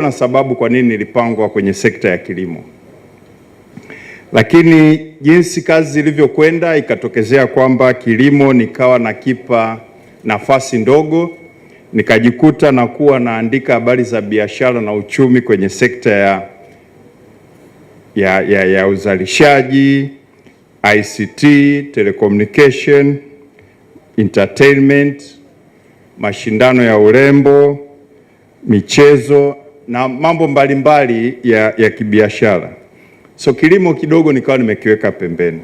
na sababu kwa nini nilipangwa kwenye sekta ya kilimo, lakini jinsi kazi zilivyokwenda ikatokezea kwamba kilimo nikawa nakipa nafasi ndogo, nikajikuta na kuwa naandika habari za biashara na uchumi kwenye sekta ya uzalishaji, ICT, telecommunication, entertainment, mashindano ya urembo, michezo na mambo mbalimbali ya kibiashara. So kilimo kidogo nikawa nimekiweka pembeni,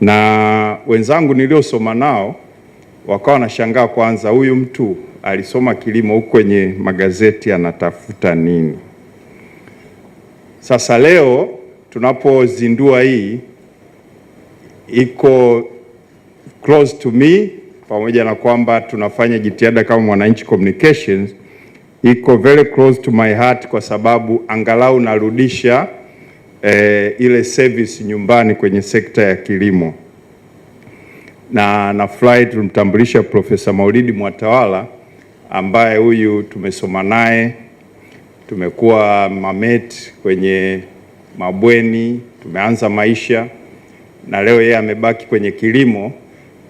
na wenzangu niliosoma nao wakawa wanashangaa, kwanza huyu mtu alisoma kilimo huko kwenye magazeti anatafuta nini? Sasa leo tunapozindua hii iko close to me, pamoja na kwamba tunafanya jitihada kama Mwananchi Communications, iko very close to my heart kwa sababu angalau narudisha ile service nyumbani kwenye sekta ya kilimo. Na nafurahi tumtambulisha Profesa Maulidi Mwatawala, ambaye huyu tumesoma naye, tumekuwa mameti kwenye mabweni, tumeanza maisha, na leo yeye amebaki kwenye kilimo.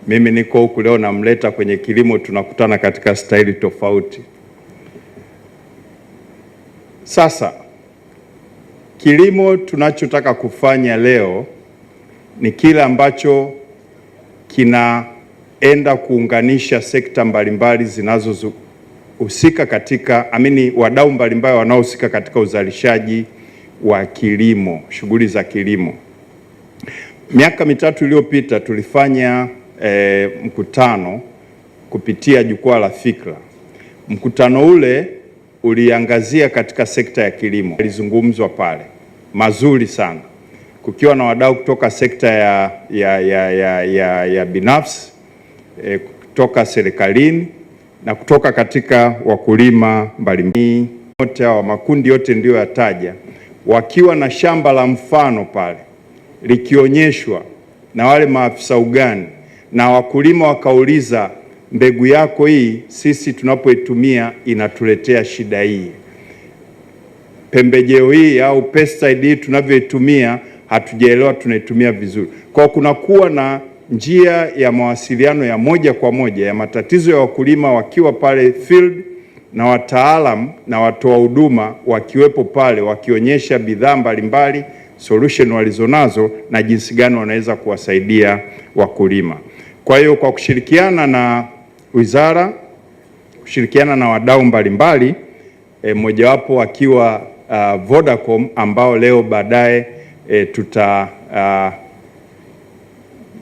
Mimi niko huku leo namleta kwenye kilimo, tunakutana katika staili tofauti. Sasa kilimo tunachotaka kufanya leo ni kile ambacho kinaenda kuunganisha sekta mbalimbali zinazohusika katika wadau mbalimbali wanaohusika katika uzalishaji wa kilimo, shughuli za kilimo. Miaka mitatu iliyopita tulifanya mkutano kupitia jukwaa la fikra. Mkutano ule uliangazia katika sekta ya kilimo. Alizungumzwa pale mazuri sana, kukiwa na wadau kutoka sekta ya binafsi, kutoka serikalini na kutoka katika wakulima mbalimbali. Wote hao makundi yote ndio yataja, wakiwa na shamba la mfano pale likionyeshwa na wale maafisa ugani, na wakulima wakauliza, mbegu yako hii sisi tunapoitumia inatuletea shida hii, pembejeo hii au pesticide hii tunavyoitumia hatujaelewa tunaitumia vizuri. Kwa kunakuwa na njia ya mawasiliano ya moja kwa moja ya matatizo ya wakulima wakiwa pale field, na wataalam na watoa huduma wakiwepo pale wakionyesha bidhaa mbalimbali, solution walizonazo na jinsi gani wanaweza kuwasaidia wakulima. Kwa hiyo kwa kushirikiana na wizara, kushirikiana na wadau mbalimbali, mojawapo akiwa Vodacom, ambao leo baadaye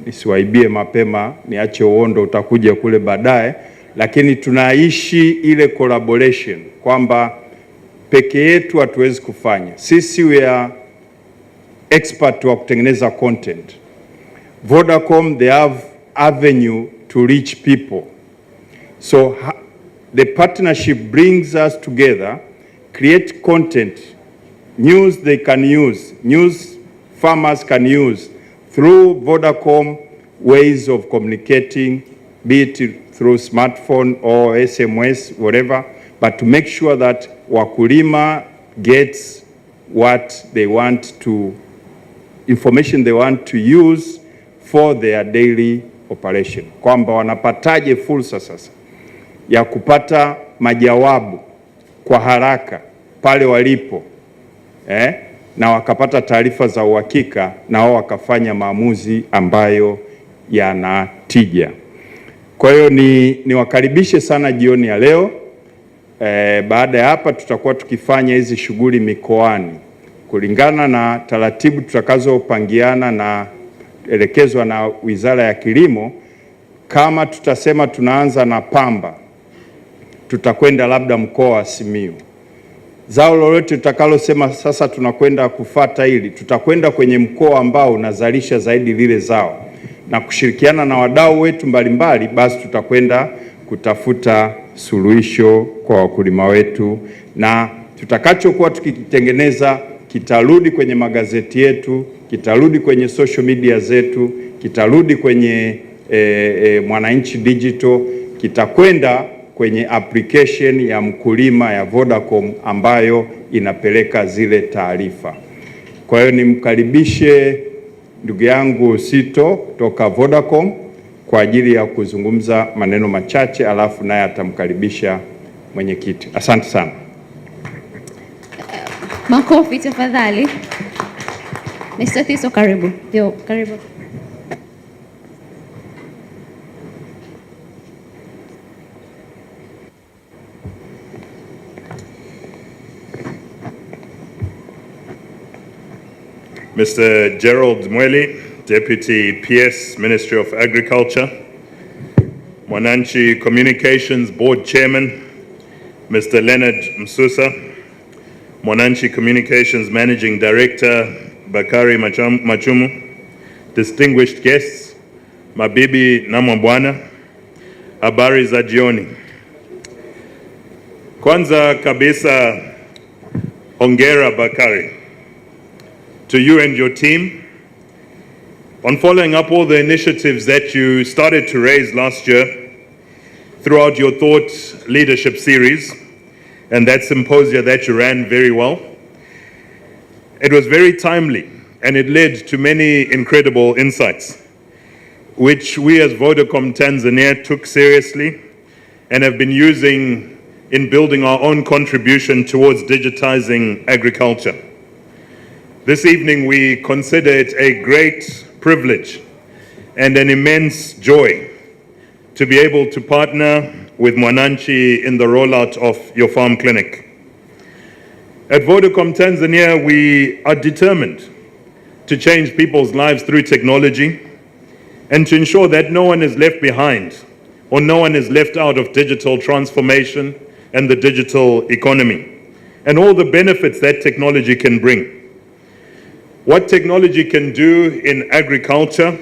nisiwaibie mapema, niache uondo utakuja kule baadaye, lakini tunaishi ile collaboration kwamba peke yetu hatuwezi kufanya. Sisi we are expert wa kutengeneza content. Vodacom, they have avenue to reach people. So the partnership brings us together, create content, news they can use, news farmers can use through Vodacom ways of communicating, be it through smartphone or SMS, whatever, but to make sure that wakulima gets what they want to, information they want to use for their daily operation. Kwamba wanapataje fursa sasa ya kupata majawabu kwa haraka pale walipo, na wakapata taarifa za uhakika, na wao wakafanya maamuzi ambayo yanatija. Kwa hiyo niwakaribishe sana jioni ya leo. Baada ya hapa tutakuwa tukifanya hizi shughuli mikoani kulingana na taratibu tutakazopangiana na elekezwa na Wizara ya Kilimo. Kama tutasema tunaanza na pamba, tutakwenda labda mkoa wa Simiyu. Zao lolote tutakalosema sasa tunakwenda kufata hili, tutakwenda kwenye mkoa ambao unazalisha zaidi lile zao, na kushirikiana na wadau wetu mbalimbali, basi tutakwenda kutafuta suluhisho kwa wakulima wetu, na tutakachokuwa tukitengeneza kitarudi kwenye magazeti yetu, kitarudi kwenye social media zetu, kitarudi kwenye Mwananchi Digital, kitakwenda kwenye application ya mkulima ya Vodacom ambayo inapeleka zile taarifa. Kwa hiyo nimkaribishe ndugu yangu Sito kutoka Vodacom kwa ajili ya kuzungumza maneno machache, alafu naye atamkaribisha mwenyekiti. Asante sana. Makofi tafadhali. Mr. Thiso, karibu. Karibu. Mr. Gerald Mweli, Deputy PS, Ministry of Agriculture, Mwananchi Communications Board Chairman, Mr. Leonard Msusa, Mwananchi Communications Managing Director, Bakari Machumu, distinguished guests, mabibi na mabwana, habari za jioni. Kwanza kabisa, hongera Bakari, to you and your team on following up all the initiatives that you started to raise last year throughout your Thought Leadership series and that symposia that you ran very well. It was very timely and it led to many incredible insights, which we as Vodacom Tanzania took seriously and have been using in building our own contribution towards digitizing agriculture. This evening we consider it a great privilege and an immense joy to be able to partner with Mwananchi in the rollout of your farm clinic. At Vodacom Tanzania, we are determined to change people's lives through technology and to ensure that no one is left behind or no one is left out of digital transformation and the digital economy and all the benefits that technology can bring. What technology can do in agriculture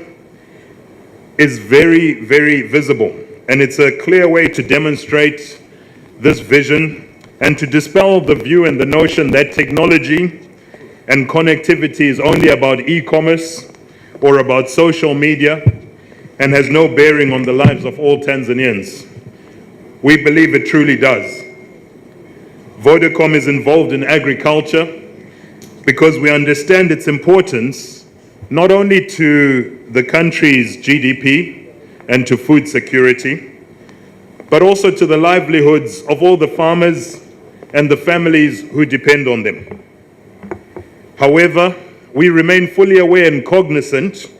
is very, very visible, and it's a clear way to demonstrate this vision and to dispel the view and the notion that technology and connectivity is only about e-commerce or about social media and has no bearing on the lives of all Tanzanians. We believe it truly does. Vodacom is involved in agriculture because we understand its importance not only to the country's GDP and to food security, but also to the livelihoods of all the farmers and the families who depend on them. However, we remain fully aware and cognizant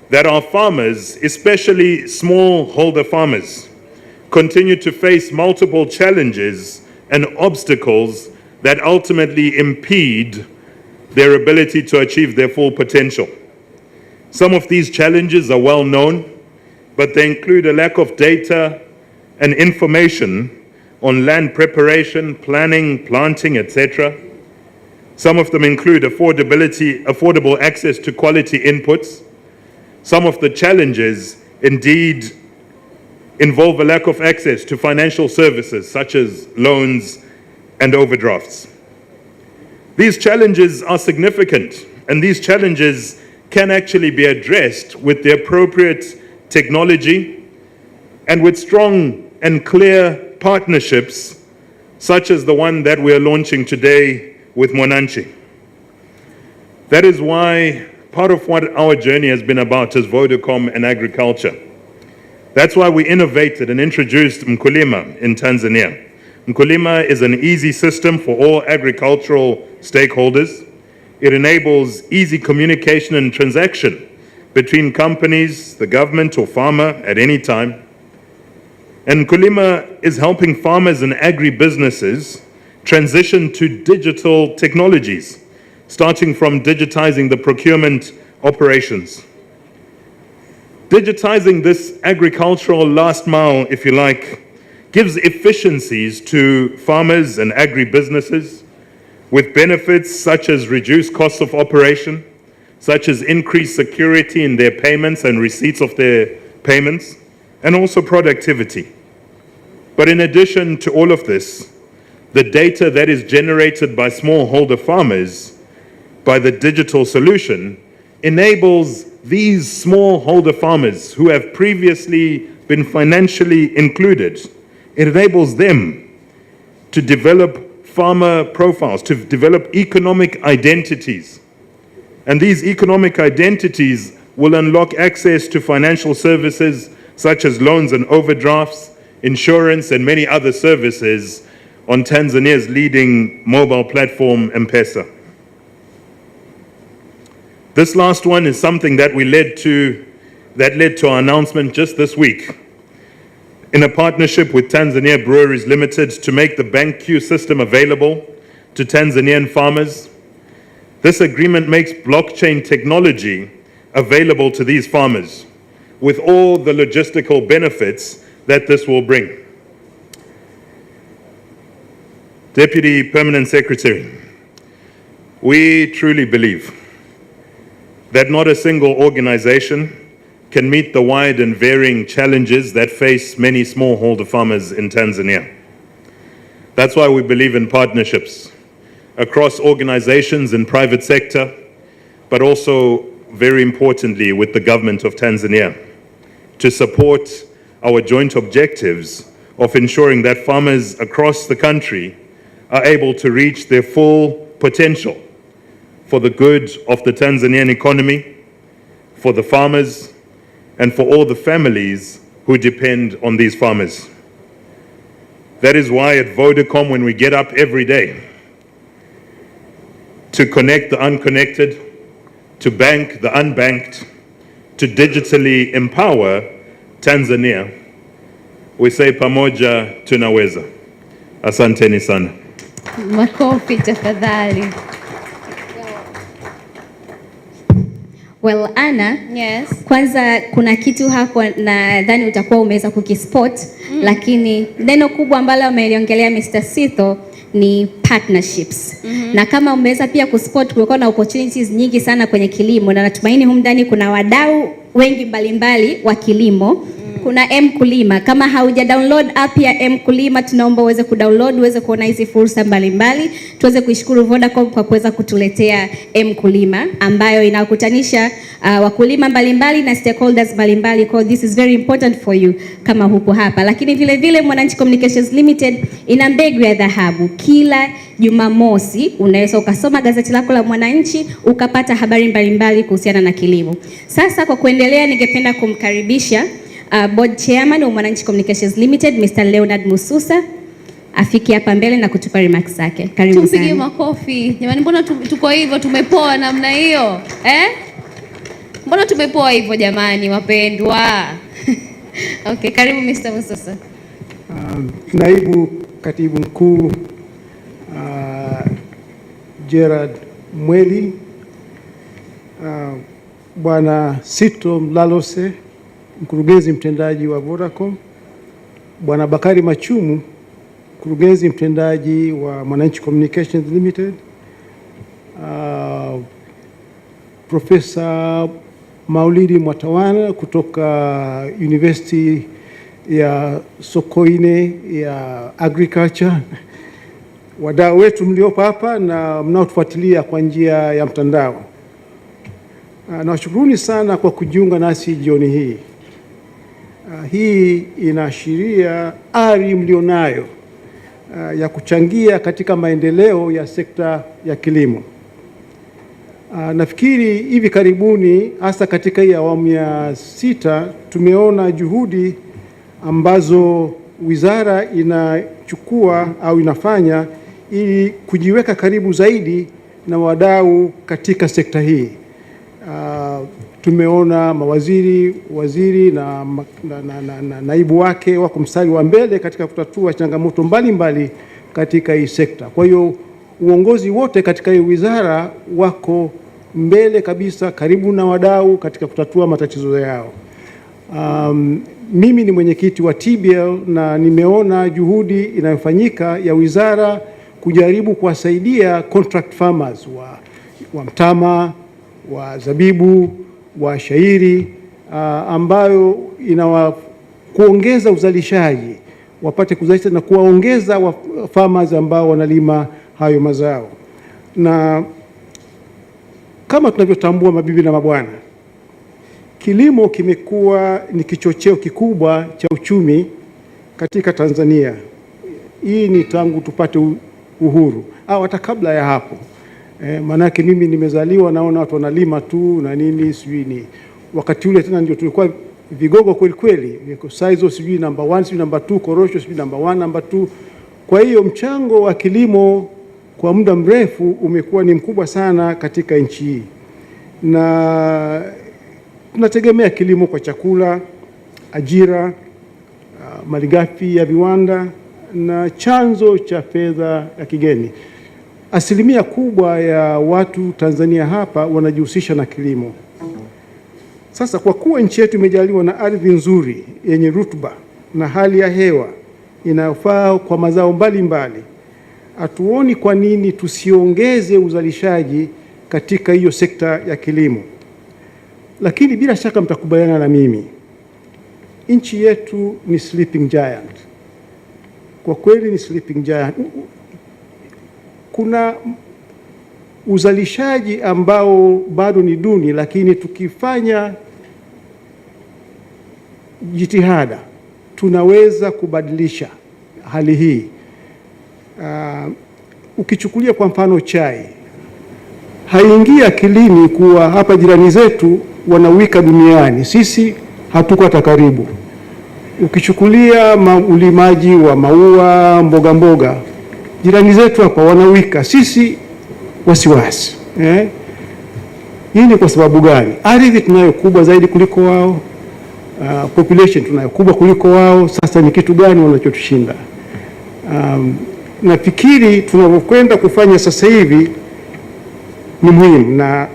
that our farmers, especially smallholder farmers, continue to face multiple challenges and obstacles that ultimately impede their ability to achieve their full potential. Some of these challenges are well known, but they include a lack of data and information on land preparation, planning, planting, etc. Some of them include affordable access to quality inputs. Some of the challenges indeed involve a lack of access to financial services such as loans and overdrafts. These challenges are significant, and these challenges can actually be addressed with the appropriate technology and with strong and clear partnerships such as the one that we are launching today with Mwananchi. That is why part of what our journey has been about is Vodacom and agriculture. That's why we innovated and introduced Mkulima in Tanzania. Mkulima is an easy system for all agricultural stakeholders. It enables easy communication and transaction between companies, the government, or farmer at any time. And Mkulima is helping farmers and agri-businesses transition to digital technologies, starting from digitizing the procurement operations. Digitizing this agricultural last mile, if you like, gives efficiencies to farmers and agri-businesses with benefits such as reduced costs of operation, such as increased security in their payments and receipts of their payments, and also productivity. But in addition to all of this, the data that is generated by smallholder farmers by the digital solution enables these smallholder farmers who have previously been financially included It enables them to develop farmer profiles, to develop economic identities. And these economic identities will unlock access to financial services such as loans and overdrafts, insurance, and many other services on Tanzania's leading mobile platform, M-Pesa. This last one is something that led to our announcement just this week, in a partnership with Tanzania Breweries Limited to make the BankQ system available to Tanzanian farmers. This agreement makes blockchain technology available to these farmers with all the logistical benefits that this will bring. Deputy Permanent Secretary, we truly believe that not a single organization can meet the wide and varying challenges that face many smallholder farmers in Tanzania. That's why we believe in partnerships across organizations and private sector, but also, very importantly, with the government of Tanzania to support our joint objectives of ensuring that farmers across the country are able to reach their full potential for the good of the Tanzanian economy, for the farmers, and for all the families who depend on these farmers. That is why at Vodacom, when we get up every day to connect the unconnected, to bank the unbanked, to digitally empower Tanzania, we say pamoja tunaweza. Asanteni sana. Makofi tafadhali. Well, Anna, yes. Kwanza kuna kitu hapo nadhani utakuwa umeweza kukispot, lakini neno kubwa ambalo ameliongelea Mr. Sitho ni partnerships. Na kama umeweza pia kuspot, kulikuwa na opportunities nyingi sana kwenye kilimo, na natumaini humu ndani kuna wadau wengi mbalimbali wa kilimo. Kuna M-Kulima. Kama hauja download app ya M-Kulima, tunaomba uweze kudownload, uweze kuona hizi fursa mbalimbali. Tuweze kuishukuru Vodacom kwa kuweza kutuletea M-Kulima ambayo inakutanisha wakulima mbalimbali na stakeholders mbalimbali. Kwa this is very important for you kama huko hapa. Lakini vile vile Mwananchi Communications Limited ina mbegu ya dhahabu. Kila Jumamosi unaweza ukasoma gazeti lako la Mwananchi ukapata habari mbalimbali kuhusiana na kilimo. Sasa kwa kuendelea, ningependa kumkaribisha Board Chairman wa Mwananchi Communications Limited, Mr. Leonard Mususa, afiki hapa mbele na kutupa remarks zake. Karibu sana. Tumpige makofi. Jamani, mbona tuko hivyo, tumepoa namna hiyo? Mbona tumepoa hivyo jamani wapendwa? Okay, karibu Mr. Mususa. Naibu Katibu Mkuu Gerard Mweli, Bwana Sitho Mlalose, mkurugenzi mtendaji wa Vodacom, Bwana Bakari Machumu, mkurugenzi mtendaji wa Mwananchi Communications Limited, Profesa Maulidi Mwatawana kutoka University ya Sokoine ya Agriculture, wadau wetu mliopo hapa na mnaotufuatilia kwa njia ya mtandao. Nawashukuruni sana kwa kujiunga nasi jioni hii. Hii inaashiria ari mlionayo ya kuchangia katika maendeleo ya sekta ya kilimo. Nafikiri hivi karibuni, hasa katika hii awamu ya 6, tumeona juhudi ambazo wizara inachukua au inafanya ili kujiweka karibu zaidi na wadau katika sekta hii. Tumeona mawaziri, waziri na naibu wake wako mstari wa mbele katika kutatua changamoto mbalimbali katika hii sekta. Kwa hiyo uongozi wote katika hii wizara wako mbele kabisa, karibu na wadau katika kutatua matatizo yao. Mimi ni mwenyekiti wa TBL na nimeona juhudi inayofanyika ya wizara kujaribu kuwasaidia contract farmers wa mtama, wa zabibu, wa shairi, ambayo kuongeza uzalishaji, wapate kuzalisha na kuwaongeza farmers ambao wanalima hayo mazao. Na kama tunavyotambua, mabibi na mabwana, kilimo kimekuwa ni kichocheo kikubwa cha uchumi katika Tanzania hii ni tangu tupate uhuru au hata kabla ya hapo. Maanake mimi nimezaliwa naona watu wanalima tu na nini, sijui ni wakati ule tena ndio tulikuwa vigogo kweli kweli, saizo sijui number 1 sijui number 2, korosho sijui number 1 number 2. Kwa hiyo mchango wa kilimo kwa muda mrefu umekuwa ni mkubwa sana katika nchi hii, na tunategemea kilimo kwa chakula, ajira, malighafi ya viwanda na chanzo cha fedha ya kigeni. Asilimia kubwa ya watu Tanzania hapa wanajihusisha na kilimo. Sasa kwa kuwa nchi yetu imejaliwa na ardhi nzuri yenye rutuba na hali ya hewa inayofaa kwa mazao mbalimbali, hatuoni kwa nini tusiongeze uzalishaji katika hiyo sekta ya kilimo. Lakini bila shaka mtakubaliana na mimi, nchi yetu ni sleeping giant. Kwa kweli ni sleeping giant. Kuna uzalishaji ambao bado ni duni, lakini tukifanya jitihada tunaweza kubadilisha hali hii. Ukichukulia kwa mfano chai, haingia akilini kuwa hapa jirani zetu wanawika duniani, sisi hatuko hata karibu. Ukichukulia ulimaji wa maua, mboga mboga, jirani zetu hapa wanawika, sisi wasiwasi. Hii ni kwa sababu gani? Ardhi tunayo kubwa zaidi kuliko wao, population tunayo kubwa kuliko wao. Sasa ni kitu gani wanachotushinda? Nafikiri tunavyokwenda kufanya sasa hivi ni muhimu, na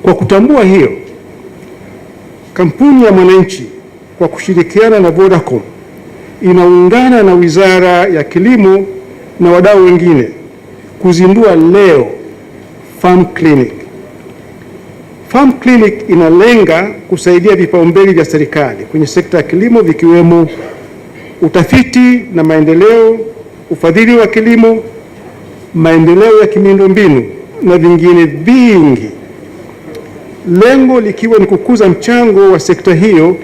kwa kutambua hiyo, kampuni ya Mwananchi kwa kushirikiana na Vodacom inaungana na Wizara ya Kilimo na wadau wengine kuzindua leo Farm Clinic. Farm Clinic inalenga kusaidia vipaumbele vya serikali kwenye sekta ya kilimo, vikiwemo utafiti na maendeleo, ufadhili wa kilimo, maendeleo ya kimiundombinu na vingine vingi, lengo likiwa ni kukuza mchango wa sekta hiyo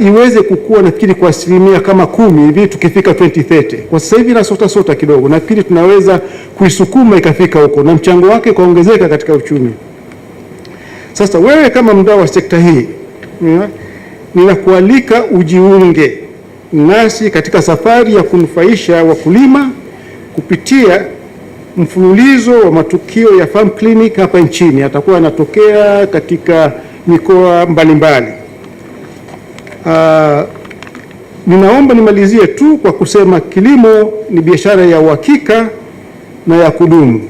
iweze kukua, nafikiri kwa asilimia kama 10 hivi tukifika 2030. Kwa sasa hivi na sota kidogo, nafikiri tunaweza kuisukuma ikafika huko na mchango wake kuongezeka katika uchumi. Sasa wewe kama mdau wa sekta hii, ninakualika ujiunge nasi katika safari ya kunufaisha wakulima kupitia mfululizo wa matukio ya Farm Clinic hapa nchini. Atakuwa anatokea katika mikoa mbalimbali. Ninaomba nimalizie tu kwa kusema kilimo ni biashara ya uhakika na ya kudumu,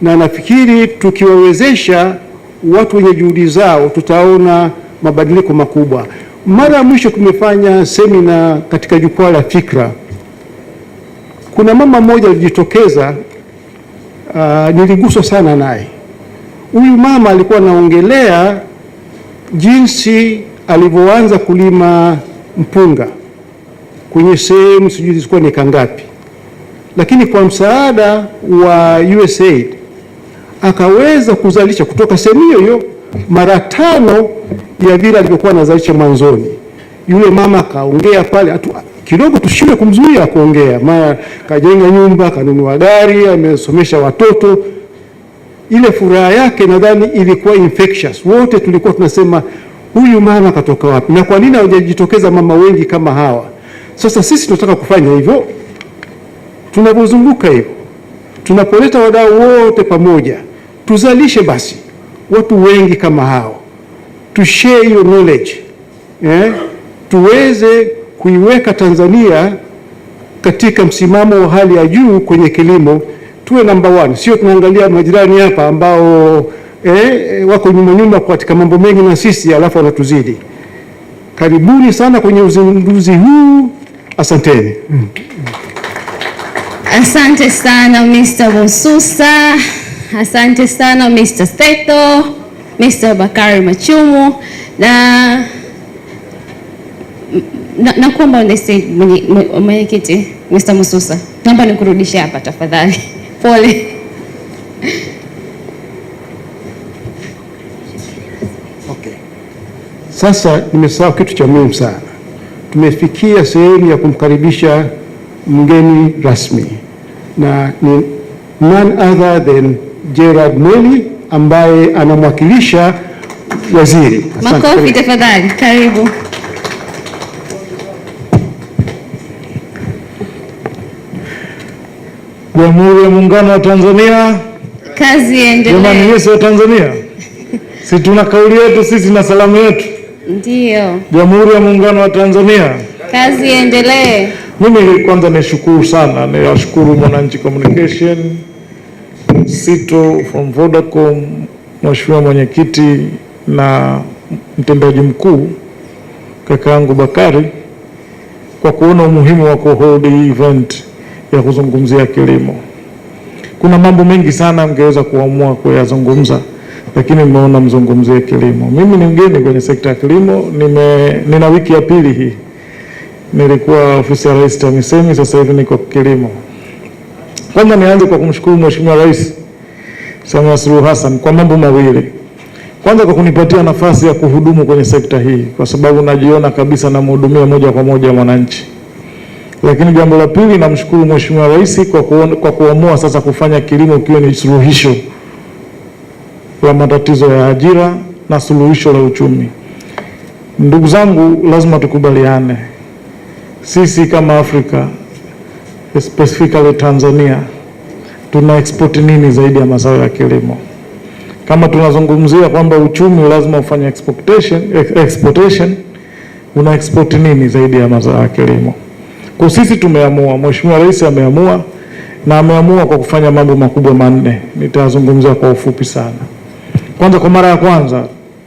na nafikiri tukiwawezesha watu wenye juhudi zao tutaona mabadiliko makubwa. Mara ya mwisho tumefanya semina katika jukwaa la fikra, kuna mama mmoja alijitokeza, niliguswa sana naye. Huyu mama alikuwa anaongelea jinsi alivyoanza kulima mpunga kwenye sehemu sijui zilikuwa ni kangapi, lakini kwa msaada wa USAID akaweza kuzalisha kutoka sehemu hiyo mara 5 ya vile alivyokuwa anazalisha mwanzoni. Yule mama akaongea pale, kidogo tushinde kumzuia kuongea, maana kajenga nyumba, kanunua gari, amesomesha watoto. Ile furaha yake nadhani ilikuwa infectious. Wote tulikuwa tunasema huyu mama katoka wapi, na kwa nini hawajajitokeza mama wengi kama hawa? Sasa sisi tunataka kufanya hivyo. Tunapozunguka hivyo, tunapoleta wadau wote pamoja, tuzalishe basi watu wengi kama hao, tushare hiyo knowledge, tuweze kuiweka Tanzania katika msimamo wa hali ya juu kwenye kilimo, tuwe number 1. Sio tunaangalia majirani hapa ambao wako nyuma katika mambo mengi na sisi, alafu wanatuzidi. Karibuni sana kwenye uzinduzi huu. Asanteni. Asante sana Mr. Mususa, asante sana Mr. Stetho, Mr. Bakari Machumu, na kuomba on the stage mwenyekiti Mr. Mususa, naomba nikurudishe hapa tafadhali. Pole. Okay. Sasa nimesahau kitu cha muhimu sana. tumefikia sehemu ya kumkaribisha mgeni rasmi, na ni none other than Gerard Mweli ambaye anamwakilisha waziri. Makofi tafadhali, karibu. Jamhuri ya Muungano wa Tanzania. Kazi iendelee. Jamani, Yesu wa Tanzania. Si tuna kauli yetu sisi na salamu yetu. Ndio. Jamhuri ya Muungano wa Tanzania. Kazi iendelee. Mimi kwanza nishukuru sana, niwashukuru Mwananchi Communication, Sito from Vodacom, Mheshimiwa Mwenyekiti na mtendaji mkuu kaka yangu Bakari kwa kuona umuhimu wa kuhold hii event ya kuzungumzia kilimo. Kuna mambo mengi sana mngeweza kuamua kuyazungumza, lakini mmeona mzungumzie kilimo. Mimi ni mgeni kwenye sekta ya kilimo, nina wiki ya pili hii. Nilikuwa ofisi ya Rais TAMISEMI, sasa hivi niko kilimo. Kwanza nianze kwa kumshukuru Mheshimiwa Rais Samia Suluhu Hassan kwa mambo mawili. Kwanza kwa kunipatia nafasi ya kuhudumu kwenye sekta hii, kwa sababu najiona kabisa namhudumia moja kwa moja mwananchi. Lakini jambo la pili, namshukuru Mheshimiwa Rais kwa kuamua sasa kufanya kilimo kiwe ni suluhisho la matatizo ya ajira na suluhisho la uchumi. Ndugu zangu, lazima tukubaliane, sisi kama Afrika, specifically Tanzania, tuna export nini zaidi ya mazao ya kilimo? Kama tunazungumzia kwamba uchumi lazima ufanye exportation, una export nini zaidi ya mazao ya kilimo? Kwa sisi tumeamua, Mheshimiwa Rais ameamua, na ameamua kwa kufanya mambo makubwa manne. Nitazungumzia kwa ufupi sana. Kwanza, kwa mara ya kwanza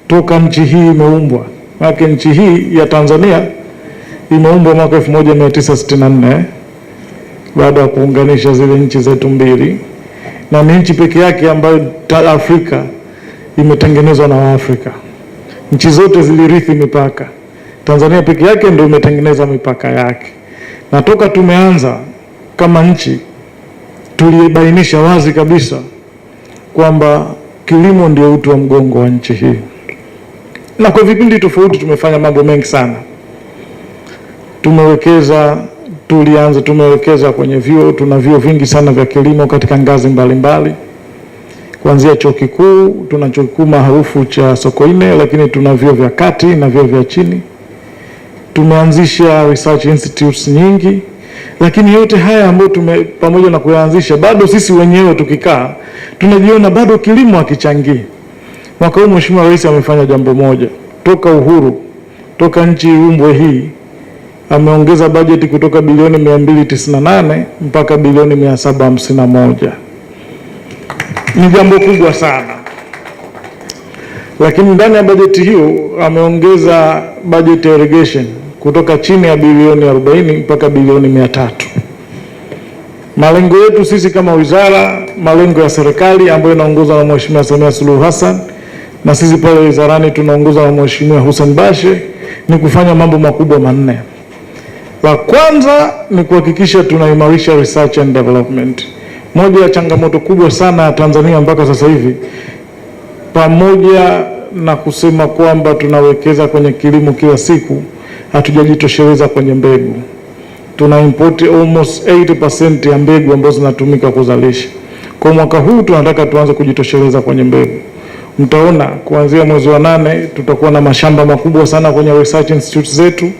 toka nchi hii imeumbwa, maana nchi hii ya Tanzania imeumbwa mwaka 1964 baada ya kuunganisha zile nchi zetu mbili, na ni nchi pekee yake ambayo Afrika imetengenezwa na Waafrika. Nchi zote zilirithi mipaka, Tanzania pekee yake ndio imetengeneza mipaka yake. Na toka tumeanza kama nchi tulibainisha wazi kabisa kwamba kilimo ndio uti wa mgongo wa nchi hii, na kwa vipindi tofauti tumefanya mambo mengi sana. Tumewekeza kwenye vyuo, tuna vyuo vingi sana vya kilimo katika ngazi mbalimbali. Kuanzia chuo kikuu, tuna chuo kikuu maarufu cha Sokoine, lakini tuna vyuo vya kati na vyuo vya chini. Tumeanzisha research institutes nyingi, lakini yote haya ambayo pamoja na kuyaanzisha, bado sisi wenyewe tukikaa tunajiona bado kilimo hakichangii. Mwaka huu Mheshimiwa Rais amefanya jambo moja. Toka nchi iumbwe hii, ameongeza bajeti kutoka bilioni 298 mpaka bilioni 751. Ni jambo kubwa sana. Lakini ndani ya bajeti hiyo ameongeza bajeti ya irrigation kutoka chini ya bilioni 40 mpaka bilioni 300. Malengo yetu sisi kama wizara, malengo ya serikali ambayo inaongozwa na Mheshimiwa Samia Suluhu Hassan, na sisi pale wizarani tunaongozwa na Mheshimiwa Hussein Bashe, ni kufanya mambo makubwa manne. La kwanza ni kuhakikisha tunaimarisha research and development. Moja ya changamoto kubwa sana ya Tanzania mpaka sasa hivi, pamoja na kusema kwamba tunawekeza kwenye kilimo kila siku, hatujajitosheleza kwenye mbegu. Tuna import almost 80% ya mbegu ambazo zinatumika kuzalisha. Kwa mwaka huu tunataka tuanze kujitosheleza kwenye mbegu. Mtaona kuanzia mwezi wa 8 tutakuwa na mashamba makubwa sana kwenye research institutes zetu,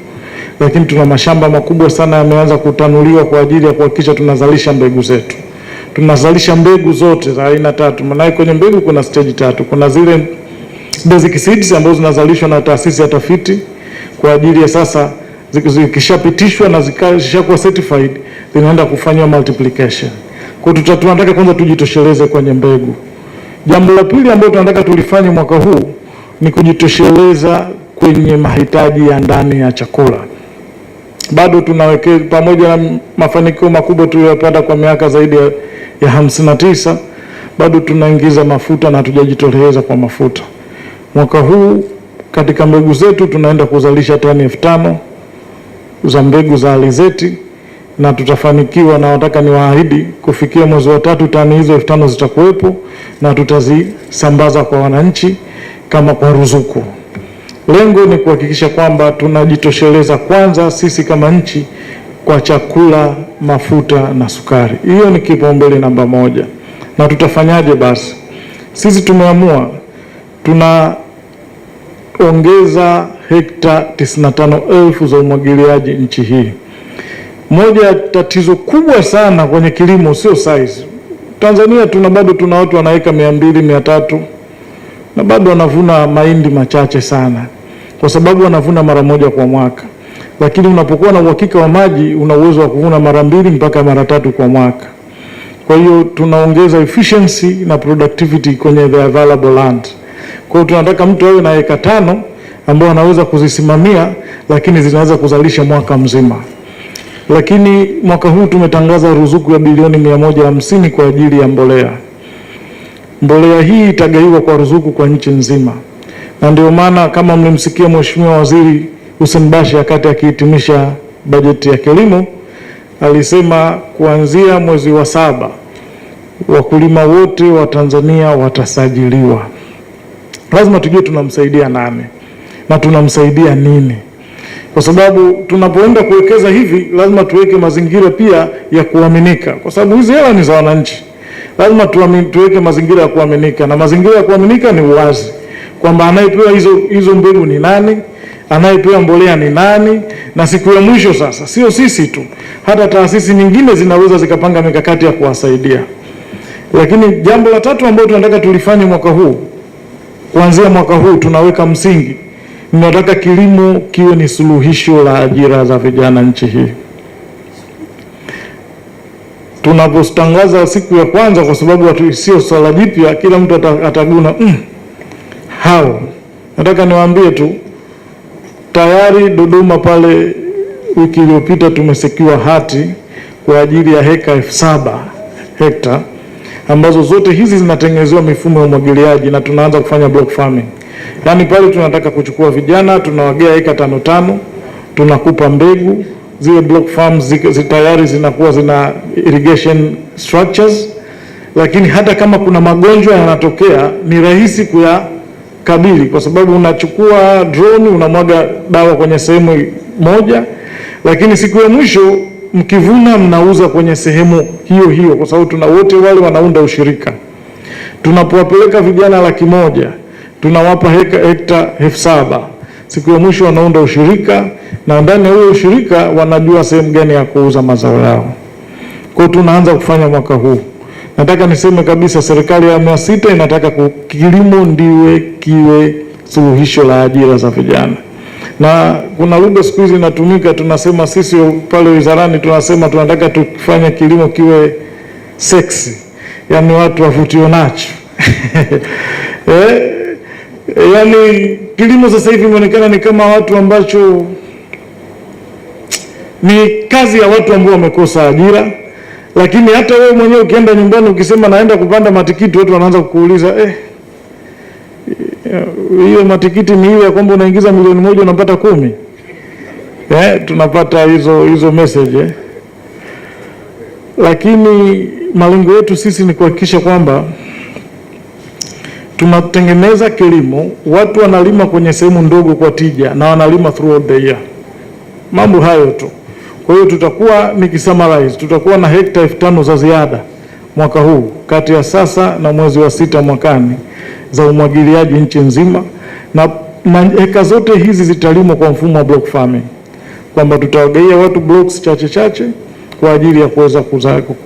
lakini tuna mashamba makubwa sana yameanza kutanuliwa kwa ajili ya kuhakikisha tunazalisha mbegu zetu. Tunazalisha mbegu zote za aina 3. Maana kwenye mbegu kuna stage 3. Kuna zile basic seeds ambazo zinazalishwa na taasisi ya tafiti kwa ajili ya sasa, zikishapitishwa na zikishakuwa certified zinaenda kufanywa multiplication. Kwa hiyo tunataka kwanza tujitosheleze kwenye mbegu. Jambo la pili ambalo tunataka tulifanye mwaka huu ni kujitosheleza kwenye mahitaji ya ndani ya chakula. Bado tunawekeza, pamoja na mafanikio makubwa tuliyopata kwa miaka zaidi ya 59, bado tunaingiza mafuta na hatujajitosheleza kwa mafuta. Mwaka huu katika mbegu zetu tunaenda kuzalisha tani 5,000 za mbegu za alizeti, na tutafanikiwa, na nataka niwaahidi kufikia mwezi wa 3 tani hizo 5,000 zitakuwepo na tutazisambaza kwa wananchi kama kwa ruzuku. Lengo ni kuhakikisha kwamba tunajitosheleza kwanza sisi kama nchi kwa chakula, mafuta na sukari. Hiyo ni kipaumbele namba moja. Na tutafanyaje basi? Sisi tumeamua tunaongeza hekta 95,000 za umwagiliaji nchi hii. Moja ya tatizo kubwa sana kwenye kilimo sio size. Tanzania bado tuna watu wanaweka 200, 300 na bado wanavuna mahindi machache sana, kwa sababu wanavuna mara moja kwa mwaka. Lakini unapokuwa na uhakika wa maji, una uwezo wa kuvuna mara 2 mpaka mara 3 kwa mwaka. Kwa hiyo tunaongeza efficiency na productivity kwenye the available land. Kwa hiyo tunataka mtu awe na eka 5 ambao anaweza kuzisimamia, lakini zinaweza kuzalisha mwaka mzima. Lakini mwaka huu tumetangaza ruzuku ya bilioni 150 kwa ajili ya mbolea. Mbolea hii itagaiwa kwa ruzuku kwa nchi nzima. Na ndio maana kama mlimsikia Mheshimiwa Waziri Hussein Bashe wakati akihitimisha bajeti ya kilimo, alisema kuanzia mwezi wa 7 wakulima wote wa Tanzania watasajiliwa. Lazima tujue tunamsaidia nani na tunamsaidia nini, kwa sababu tunapoenda kuwekeza hivi lazima tuweke mazingira pia ya kuaminika, kwa sababu hizi hela ni za wananchi. Lazima tuweke mazingira ya kuaminika, na mazingira ya kuaminika ni uwazi kwamba anayepewa hizo mbegu ni nani, anayepewa mbolea ni nani, na siku ya mwisho sasa sio sisi tu, hata taasisi nyingine zinaweza zikapanga mikakati ya kuwasaidia. Lakini jambo la tatu ambalo tunataka tulifanye mwaka huu, kuanzia mwaka huu tunaweka msingi, tunataka kilimo kiwe ni suluhisho la ajira za vijana nchi hii. Tunapotangaza siku ya kwanza, kwa sababu sio swala jipya, kila mtu ataguna hao. Nataka niwaambie tu, tayari Dodoma pale wiki iliyopita tumesekiwa hati kwa ajili ya heka 7,000 hekta ambazo zote hizi zinatengenezewa mifumo ya umwagiliaji, na tunaanza kufanya block farming. Yaani pale tunataka kuchukua vijana, tunawagea heka 5-5, tunakupa mbegu. Zile block farms tayari zinakuwa zina irrigation structures, lakini hata kama kuna magonjwa yanatokea ni rahisi kuyakabili, kwa sababu unachukua drone unamwaga dawa kwenye sehemu moja, lakini siku ya mwisho mkivuna mnauza kwenye sehemu hiyo hiyo, kwa sababu wote wale wanaunda ushirika. Tunapowapeleka vijana 100,000 tunawapa hekta 7,000. Siku ya mwisho wanaunda ushirika, na ndani ya huo ushirika wanajua sehemu gani ya kuuza mazao yao. Kwa hiyo tunaanza kufanya mwaka huu. Nataka niseme kabisa, serikali ya awamu ya 6 inataka kilimo ndiwe kiwe suluhisho la ajira za vijana. Na kuna lugha siku hizi inatumika, tunasema sisi pale wizarani tunasema tunataka tufanye kilimo kiwe sexy, yaani watu wavutiwe nacho. Yaani kilimo sasa hivi imeonekana ni kama watu ambacho ni kazi ya watu ambao wamekosa ajira. Lakini hata wewe mwenyewe ukienda nyumbani ukisema naenda kupanda matikiti, watu wanaanza kukuuliza hiyo matikiti ni ile ya kwamba unaingiza milioni 1 unapata 10. Tunapata hizo message. Lakini malengo yetu sisi ni kuhakikisha kwamba tunatengeneza kilimo, watu wanalima kwenye sehemu ndogo kwa tija, na wanalima throughout the year. Mambo hayo tu. Kwa hiyo tutakuwa nikisummarize, tutakuwa na hekta 5,000 za ziada mwaka huu kati ya sasa na mwezi wa 6 mwakani za umwagiliaji nchi nzima, na heka zote hizi zitalimwa kwa mfumo wa block farming, kwamba tutawagaia watu blocks chache kwa ajili ya kuweza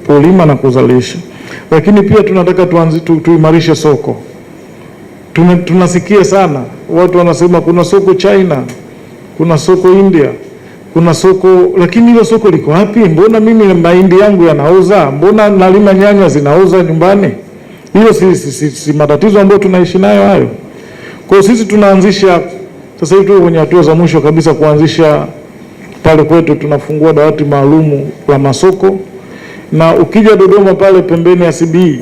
kulima na kuzalisha. Lakini pia tunataka tuimarishe soko. Tunasikia sana watu wanasema kuna soko China, kuna soko India, kuna soko, lakini hilo soko liko wapi? Mbona mimi mahindi yangu yanauza? Mbona nalima nyanya zinauza nyumbani? Hiyo si matatizo ambayo tunaishi nayo hayo. Kwa hiyo sisi tunaanzisha sasa hivi, tuko kwenye hatua za mwisho kabisa kuanzisha pale kwetu, tunafungua dawati maalumu la masoko, na ukija Dodoma pale pembeni ya CBE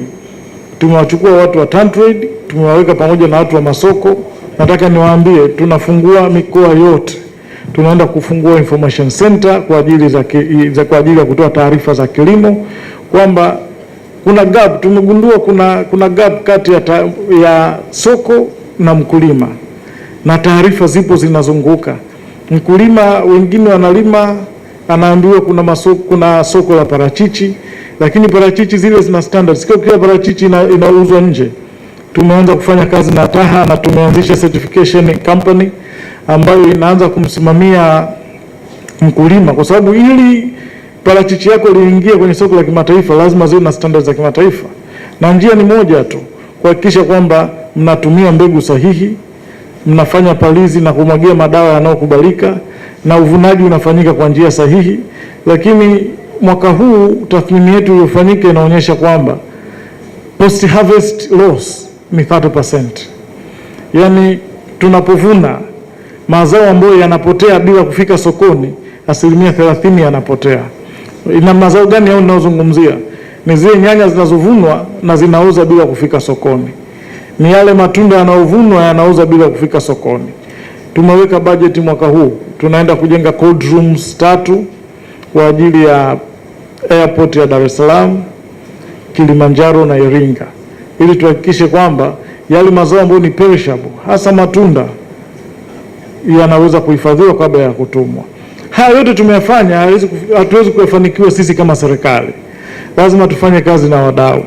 tumewachukua watu wa Tantrade, tumewaweka pamoja na watu wa masoko. Nataka niwaambie tunafungua mikoa yote, tunaenda kufungua information center kwa ajili ya kutoa taarifa za kilimo, kwamba kuna gap, tumegundua kuna gap kati ya soko na mkulima, na taarifa zipo zinazunguka. Mkulima wengine wanalima, anaambiwa kuna soko la parachichi, lakini parachichi zile zina standards. Sio kila parachichi inauzwa nje. Tumeanza kufanya kazi na TAHA na tumeanzisha certification company ambayo inaanza kumsimamia mkulima, kwa sababu ili parachichi yako liingie kwenye soko la kimataifa lazima ziwe na standards za kimataifa, na njia ni moja tu, kuhakikisha kwamba mnatumia mbegu sahihi, mnafanya palizi na kumwagia madawa yanayokubalika, na uvunaji unafanyika kwa njia sahihi. Lakini mwaka huu tathmini yetu iliyofanyika inaonyesha kwamba post harvest loss ni 30%. Yaani tunapovuna mazao ambayo yanapotea bila kufika sokoni, 30% yanapotea. Ina mazao gani hao ninazozungumzia? Ni zile nyanya zinazovunwa na zinauza bila kufika sokoni. Ni yale matunda yanayovunwa yanauza bila kufika sokoni. Tumeweka bajeti mwaka huu, tunaenda kujenga cold rooms 3 kwa ajili ya airport ya Dar es Salaam, Kilimanjaro na Iringa, ili tuhakikishe kwamba yale mazao ambayo ni perishable, hasa matunda, yanaweza kuhifadhiwa kabla ya kutumwa. Haya yote tumeyafanya, hatuwezi kufanikiwa sisi kama serikali. Lazima tufanye kazi na wadau.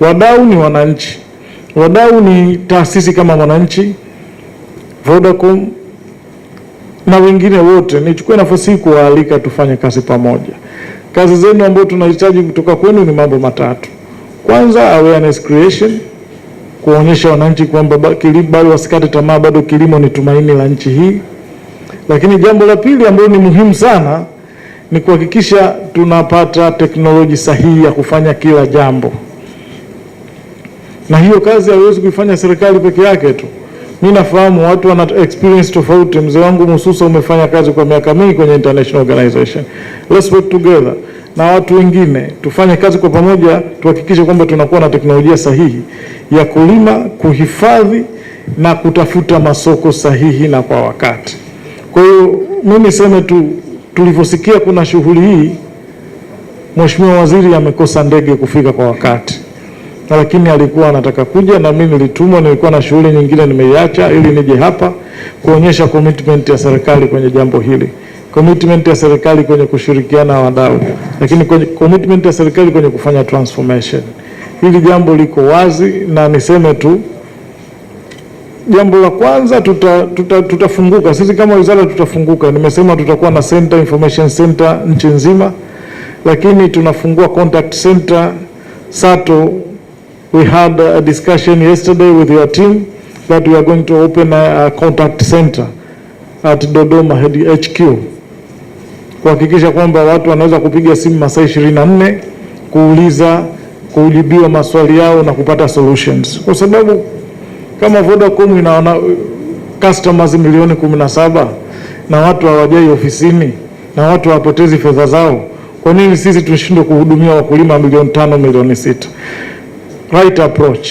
Wadau ni wananchi. Wadau ni taasisi kama Mwananchi, Vodacom na wengine wote. Nichukue nafasi hii kuwaalika tufanye kazi pamoja. Kazi zenu ambazo tunahitaji kutoka kwenu ni mambo matatu. Kwanza, awareness creation, kuonyesha wananchi kwamba bado wasikate tamaa, bado kilimo ni tumaini la nchi hii. Lakini jambo la pili ambalo ni muhimu sana ni kuhakikisha tunapata teknolojia sahihi ya kufanya kila jambo. Na hiyo kazi haiwezi kuifanya serikali peke yake tu. Mimi nafahamu watu wana experience tofauti. Mzee wangu Mususa umefanya kazi kwa miaka mingi kwenye international organization. Let's work together na watu wengine, tufanye kazi kwa pamoja, tuhakikishe kwamba tunakuwa na teknolojia sahihi ya kulima, kuhifadhi na kutafuta masoko sahihi na kwa wakati. Kwa hiyo mimi niseme tu, tulivyosikia kuna shughuli hii, Mheshimiwa Waziri amekosa ndege kufika kwa wakati, lakini alikuwa anataka kuja na mimi nilitumwa, nilikuwa na shughuli nyingine nimeiacha ili nije hapa kuonyesha commitment ya serikali kwenye jambo hili, commitment ya serikali kwenye kushirikiana na wadau, lakini kwenye commitment ya serikali kwenye kufanya transformation. Hili jambo liko wazi, na niseme tu, jambo la kwanza tutafunguka. Sisi kama wizara tutafunguka. Nimesema tutakuwa na center, information center nchi nzima, lakini tunafungua contact center. Sato, we had a discussion yesterday with your team that we are going to open a contact center at Dodoma HQ, kuhakikisha kwamba watu wanaweza kupiga simu masaa 24 kuuliza, kujibiwa maswali yao na kupata solutions. Kwa sababu kama Vodacom inaona customers milioni 17 na watu hawajai ofisini na watu hawapotezi fedha zao, kwa nini sisi tushindwe kuhudumia wakulima milioni 5, milioni 6? Right approach.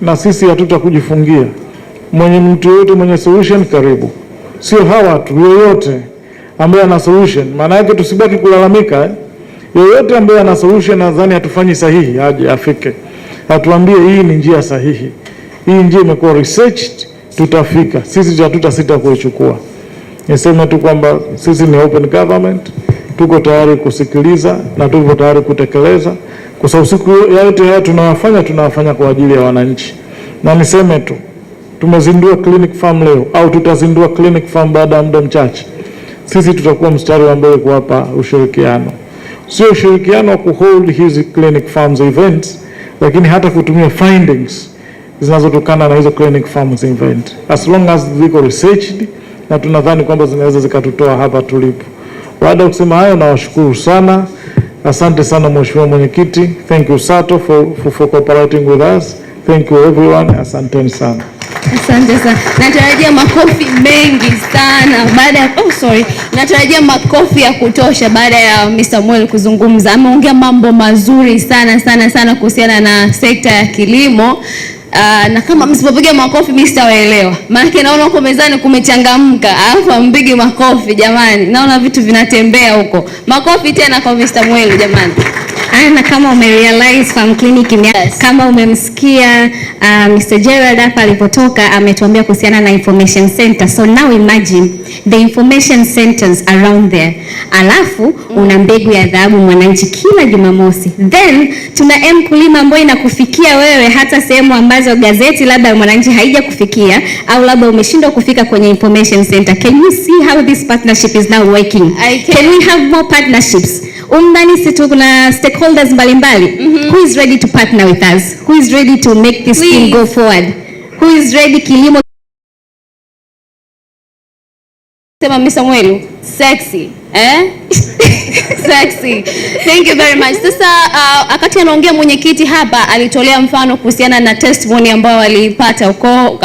Na sisi hatutakujifungia. Mtu yote mwenye solution karibu. Sio hawa tu, yoyote ambaye ana solution. Maana yake tusibaki kulalamika. Yoyote ambaye ana solution nadhani hatufanyi sahihi, aje afike, atuambie hii ni njia sahihi, hii njia imekuwa researched, tutafika. Sisi hatutasita kuichukua. Niseme tu kwamba sisi ni open government, tuko tayari kusikiliza na tuko tayari kutekeleza, kwa sababu siku yote haya tunayafanya kwa ajili ya wananchi. Na niseme tu, tumezindua clinic farm leo, au tutazindua clinic farm baada ya muda mchache. Sisi tutakuwa mstari wa mbele kuwapa ushirikiano. Sio ushirikiano wa kuhold hizi clinic farms events, lakini hata kutumia findings zinazotokana na hizo clinic farms event, as long as ziko researched, na tunadhani kwamba zinaweza zikatutoa hapa tulipo. Baada ya kusema hayo, nawashukuru sana. Asante sana Mheshimiwa Mwenyekiti. Thank you Sato for cooperating with us. Thank you everyone. Asanteni sana. Asante sana. Natarajia makofi mengi sana baada ya natarajia makofi ya kutosha baada ya Mr. Samuel kuzungumza. Ameongea mambo mazuri sana kuhusiana na sekta ya kilimo. Na kama msipopiga makofi mimi sitawaelewa. Maana naona huko mezani kumechangamka. Alafu mpige makofi jamani. Naona vitu vinatembea huko. Makofi tena kwa Mr. Samuel jamani. Ana, kama umerealize farm clinic kama umemsikia Mr. Gerald hapa alipotoka ametuambia kuhusiana na information center. So now imagine the information centers around there. Alafu una mbegu ya dhahabu Mwananchi kila Jumamosi. Then tuna mkulima ambayo inakufikia wewe hata sehemu ambazo gazeti labda Mwananchi haija kufikia au labda umeshindwa kufika kwenye information center. Can you see how this partnership is now working? Can we have more partnerships? Ndani situ kuna stakeholders mbalimbali. Who is ready to partner with us? Who is ready to make this thing go forward? Who is ready kilimo? Sema Mr. Mwelu, sexy, sexy. Thank you very much. Sasa wakati anaongea mwenyekiti hapa alitolea mfano kuhusiana na testimony ambayo walipata huko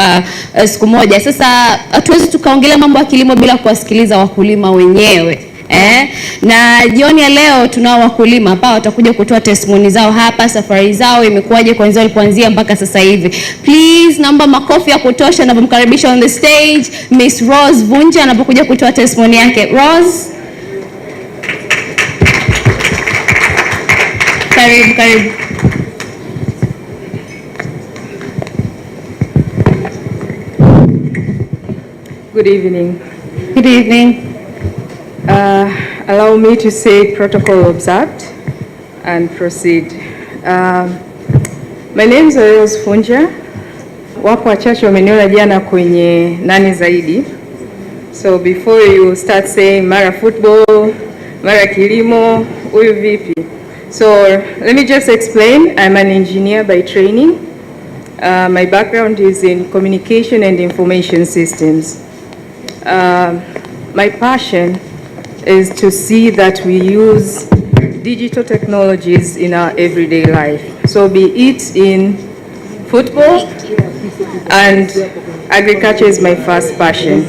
siku moja. Sasa hatuwezi tukaongelea mambo ya kilimo bila kuwasikiliza wakulima wenyewe. Na jioni ya leo tunao wakulima hapa watakuja kutoa testimony zao hapa, safari zao imekuwaje kuanzia walipoanzia mpaka sasa hivi. Please naomba makofi ya kutosha na kumkaribisha on the stage Miss Rose Vunja anapokuja kutoa testimony yake. Rose, karibu. Good evening. Good evening. Allow me to say protocol observed and proceed. My name is Rose Funja. Wapo wachache wameniona jana kwenye nani zaidi. So before you start saying mara football, mara kilimo, huyu vipi. So let me just explain. I'm an engineer by training. My background is in communication and information systems. My passion is to see that we use digital technologies in our everyday life. So be it in football and agriculture is my first passion.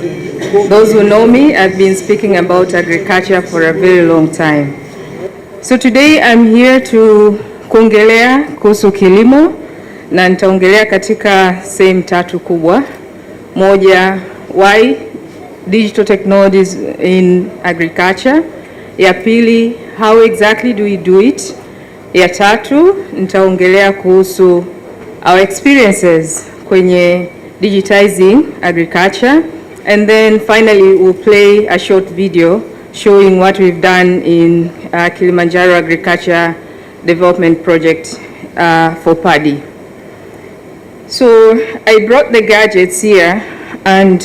Those who know me, I've been speaking about agriculture for a very long time. So today I'm here to kuongelea kuhusu kilimo na nitaongelea katika sehemu tatu kubwa. Moja, why digital technologies in agriculture. Ya pili, how exactly do we do it? Ya tatu, nitaongelea kuhusu our experiences kwenye digitizing agriculture. And then finally, we'll play a short video showing what we've done in Kilimanjaro Agriculture Development Project for paddy. So I brought the gadgets here. And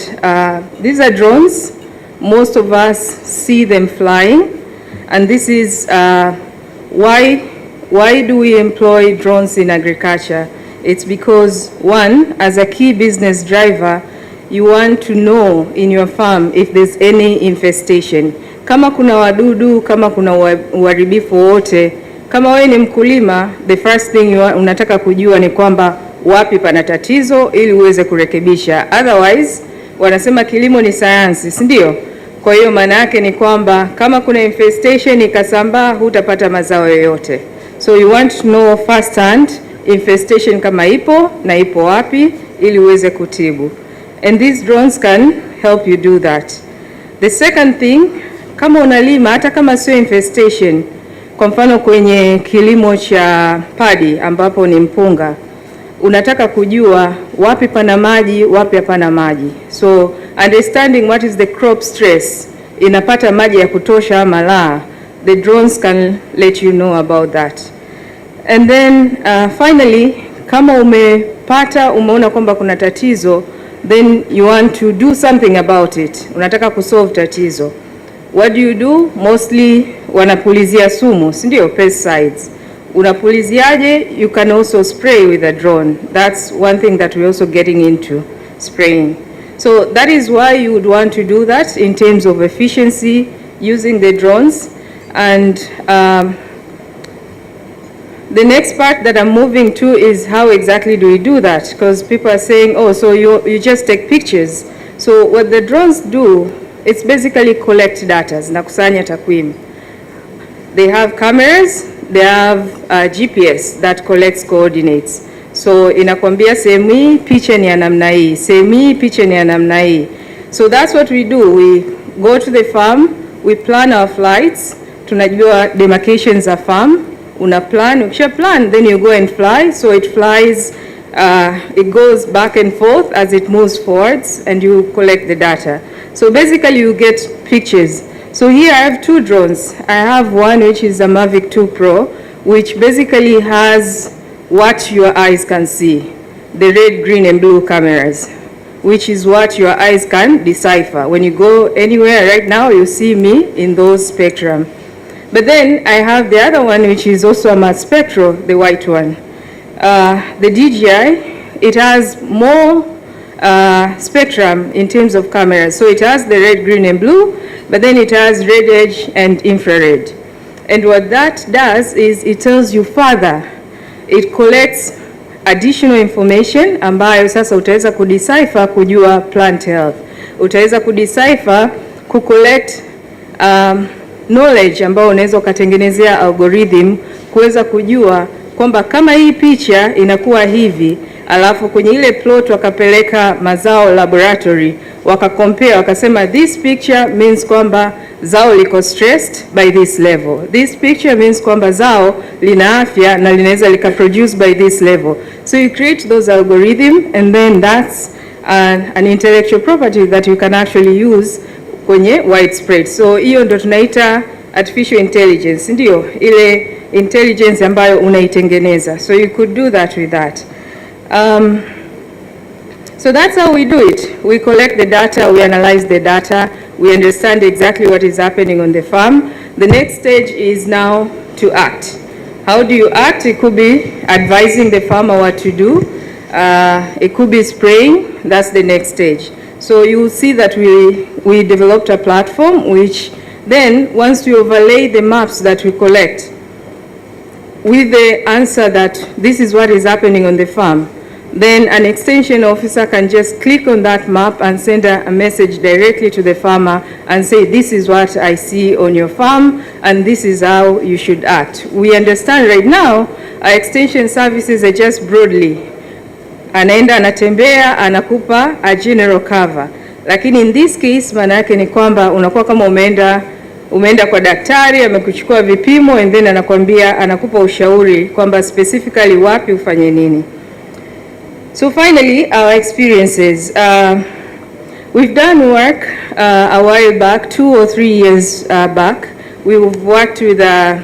these are drones. Most of us see them flying. And this is why do we employ drones in agriculture? It's because, one, as a key business driver, you want to know in your farm if there's any infestation. Kama kuna wadudu, kama kuna uharibifu wote, kama wewe ni mkulima, the first thing unataka kujua ni kwamba wapi pana tatizo ili uweze kurekebisha. Otherwise, wanasema kilimo ni sayansi, si ndio? Kwa hiyo maana yake ni kwamba kama kuna infestation ikasambaa hutapata mazao yoyote. So you want to know first hand infestation kama ipo na ipo wapi ili uweze kutibu. And these drones can help you do that. The second thing, kama unalima hata kama sio infestation, kwa mfano kwenye kilimo cha paddy ambapo ni mpunga, unataka kujua wapi pana maji, wapi hapana maji. So understanding what is the crop stress, inapata maji ya kutosha ama la, the drones can let you know about that. And then finally, kama umeona kwamba kuna tatizo, then you want to do something about it. Unataka kusolve tatizo. What do? Mostly wanapulizia sumu, si ndio? Pesticides. Unapuliziaje? You can also spray with a drone. That's one thing that we're also getting into, spraying. So that is why you would want to do that in terms of efficiency using the drones. And the next part that I'm moving to is how exactly do we do that? Because people are saying, oh, so you just take pictures. So what the drones do, it's basically collect data, zinakusanya takwimu. They have cameras, they have GPS that collects coordinates. So inakwambia sehemu hii picha ni ya namna hii, sehemu hii picha ni ya namna hii. So that's what we do. We go to the farm, we plan our flights, tunajua demarcations za farm, una plan, ukisha plan, then you go and fly. So it flies, it goes back and forth as it moves forwards, and you collect the data. So basically you get pictures. So here I have two drones. I have one which is a Mavic 2 Pro, which basically has what your eyes can see, the red, green, and blue cameras, which is what your eyes can decipher. When you go anywhere right now, you see me in those spectrum. But then I have the other one, which is also a mass spectral, the white one. The DJI, it has more spectrum in terms of cameras. So it has the red, green, and blue, but then it has red edge and infrared. And what that does is it tells you further. It collects additional information ambayo sasa utaweza kudecipher kujua plant health. Utaweza kudecipher kucollect knowledge ambayo unaweza ukatengenezea algorithm kuweza kujua kwamba kama hii picha inakuwa hivi, alafu kwenye ile plot wakapeleka mazao laboratory, wakacompare, wakasema this picture means kwamba zao liko stressed by this level. This picture means kwamba zao lina afya na linaweza lika produce by this level. So you create those algorithm, and then that's an intellectual property that you can actually use kwenye widespread. So hiyo ndo tunaita artificial intelligence, ndio ile intelligence ambayo unaitengeneza. So you could do that with that. So that's how we do it. We collect the data, we analyze the data, we understand exactly what is happening on the farm. The next stage is now to act. How do you act? It could be advising the farmer what to do. It could be spraying. That's the next stage. So you will see that we developed a platform which then, once we overlay the maps that we collect with the answer that this is what is happening on the farm, then an extension officer can just click on that map and send a message directly to the farmer and say, this is what I see on your farm and this is how you should act. We understand right now our extension services are just broadly, anaenda anatembea anakupa a general cover, lakini in this case maana yake ni kwamba unakuwa kama umeenda kwa daktari, amekuchukua vipimo, and then anakuambia, anakupa ushauri kwamba specifically wapi ufanye nini. So finally, our experiences. We've done work a while back, 2 or 3 years back. We've worked with a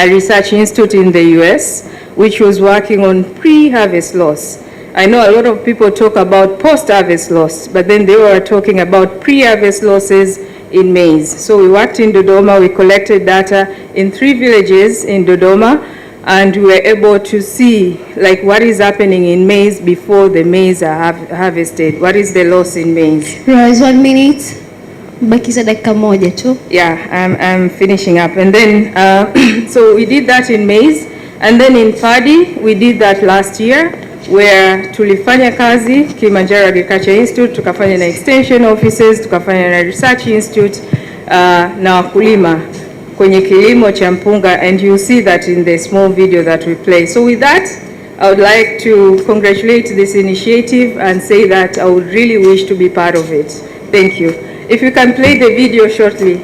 research institute in the US, which was working on pre-harvest loss. I know a lot of people talk about post-harvest loss, but then they were talking about pre-harvest losses in maize. So we worked in Dodoma, we collected data in 3 villages in Dodoma, and we were able to see like what is happening in maize before the maize are harvested. What is the loss in maize? Rose, 1 minute. Bakiza dakika moja tu. Yeah, I'm finishing up. And then, so we did that in maize, and then in paddy, we did that last year, where tulifanya kazi Kilimanjaro Agriculture Institute, tukafanya na extension offices, tukafanya na research institute, na wakulima kwenye kilimo cha mpunga, and you see that in the small video that we play. So with that, I would like to congratulate this initiative and say that I would really wish to be part of it. Thank you. If you can play the video shortly.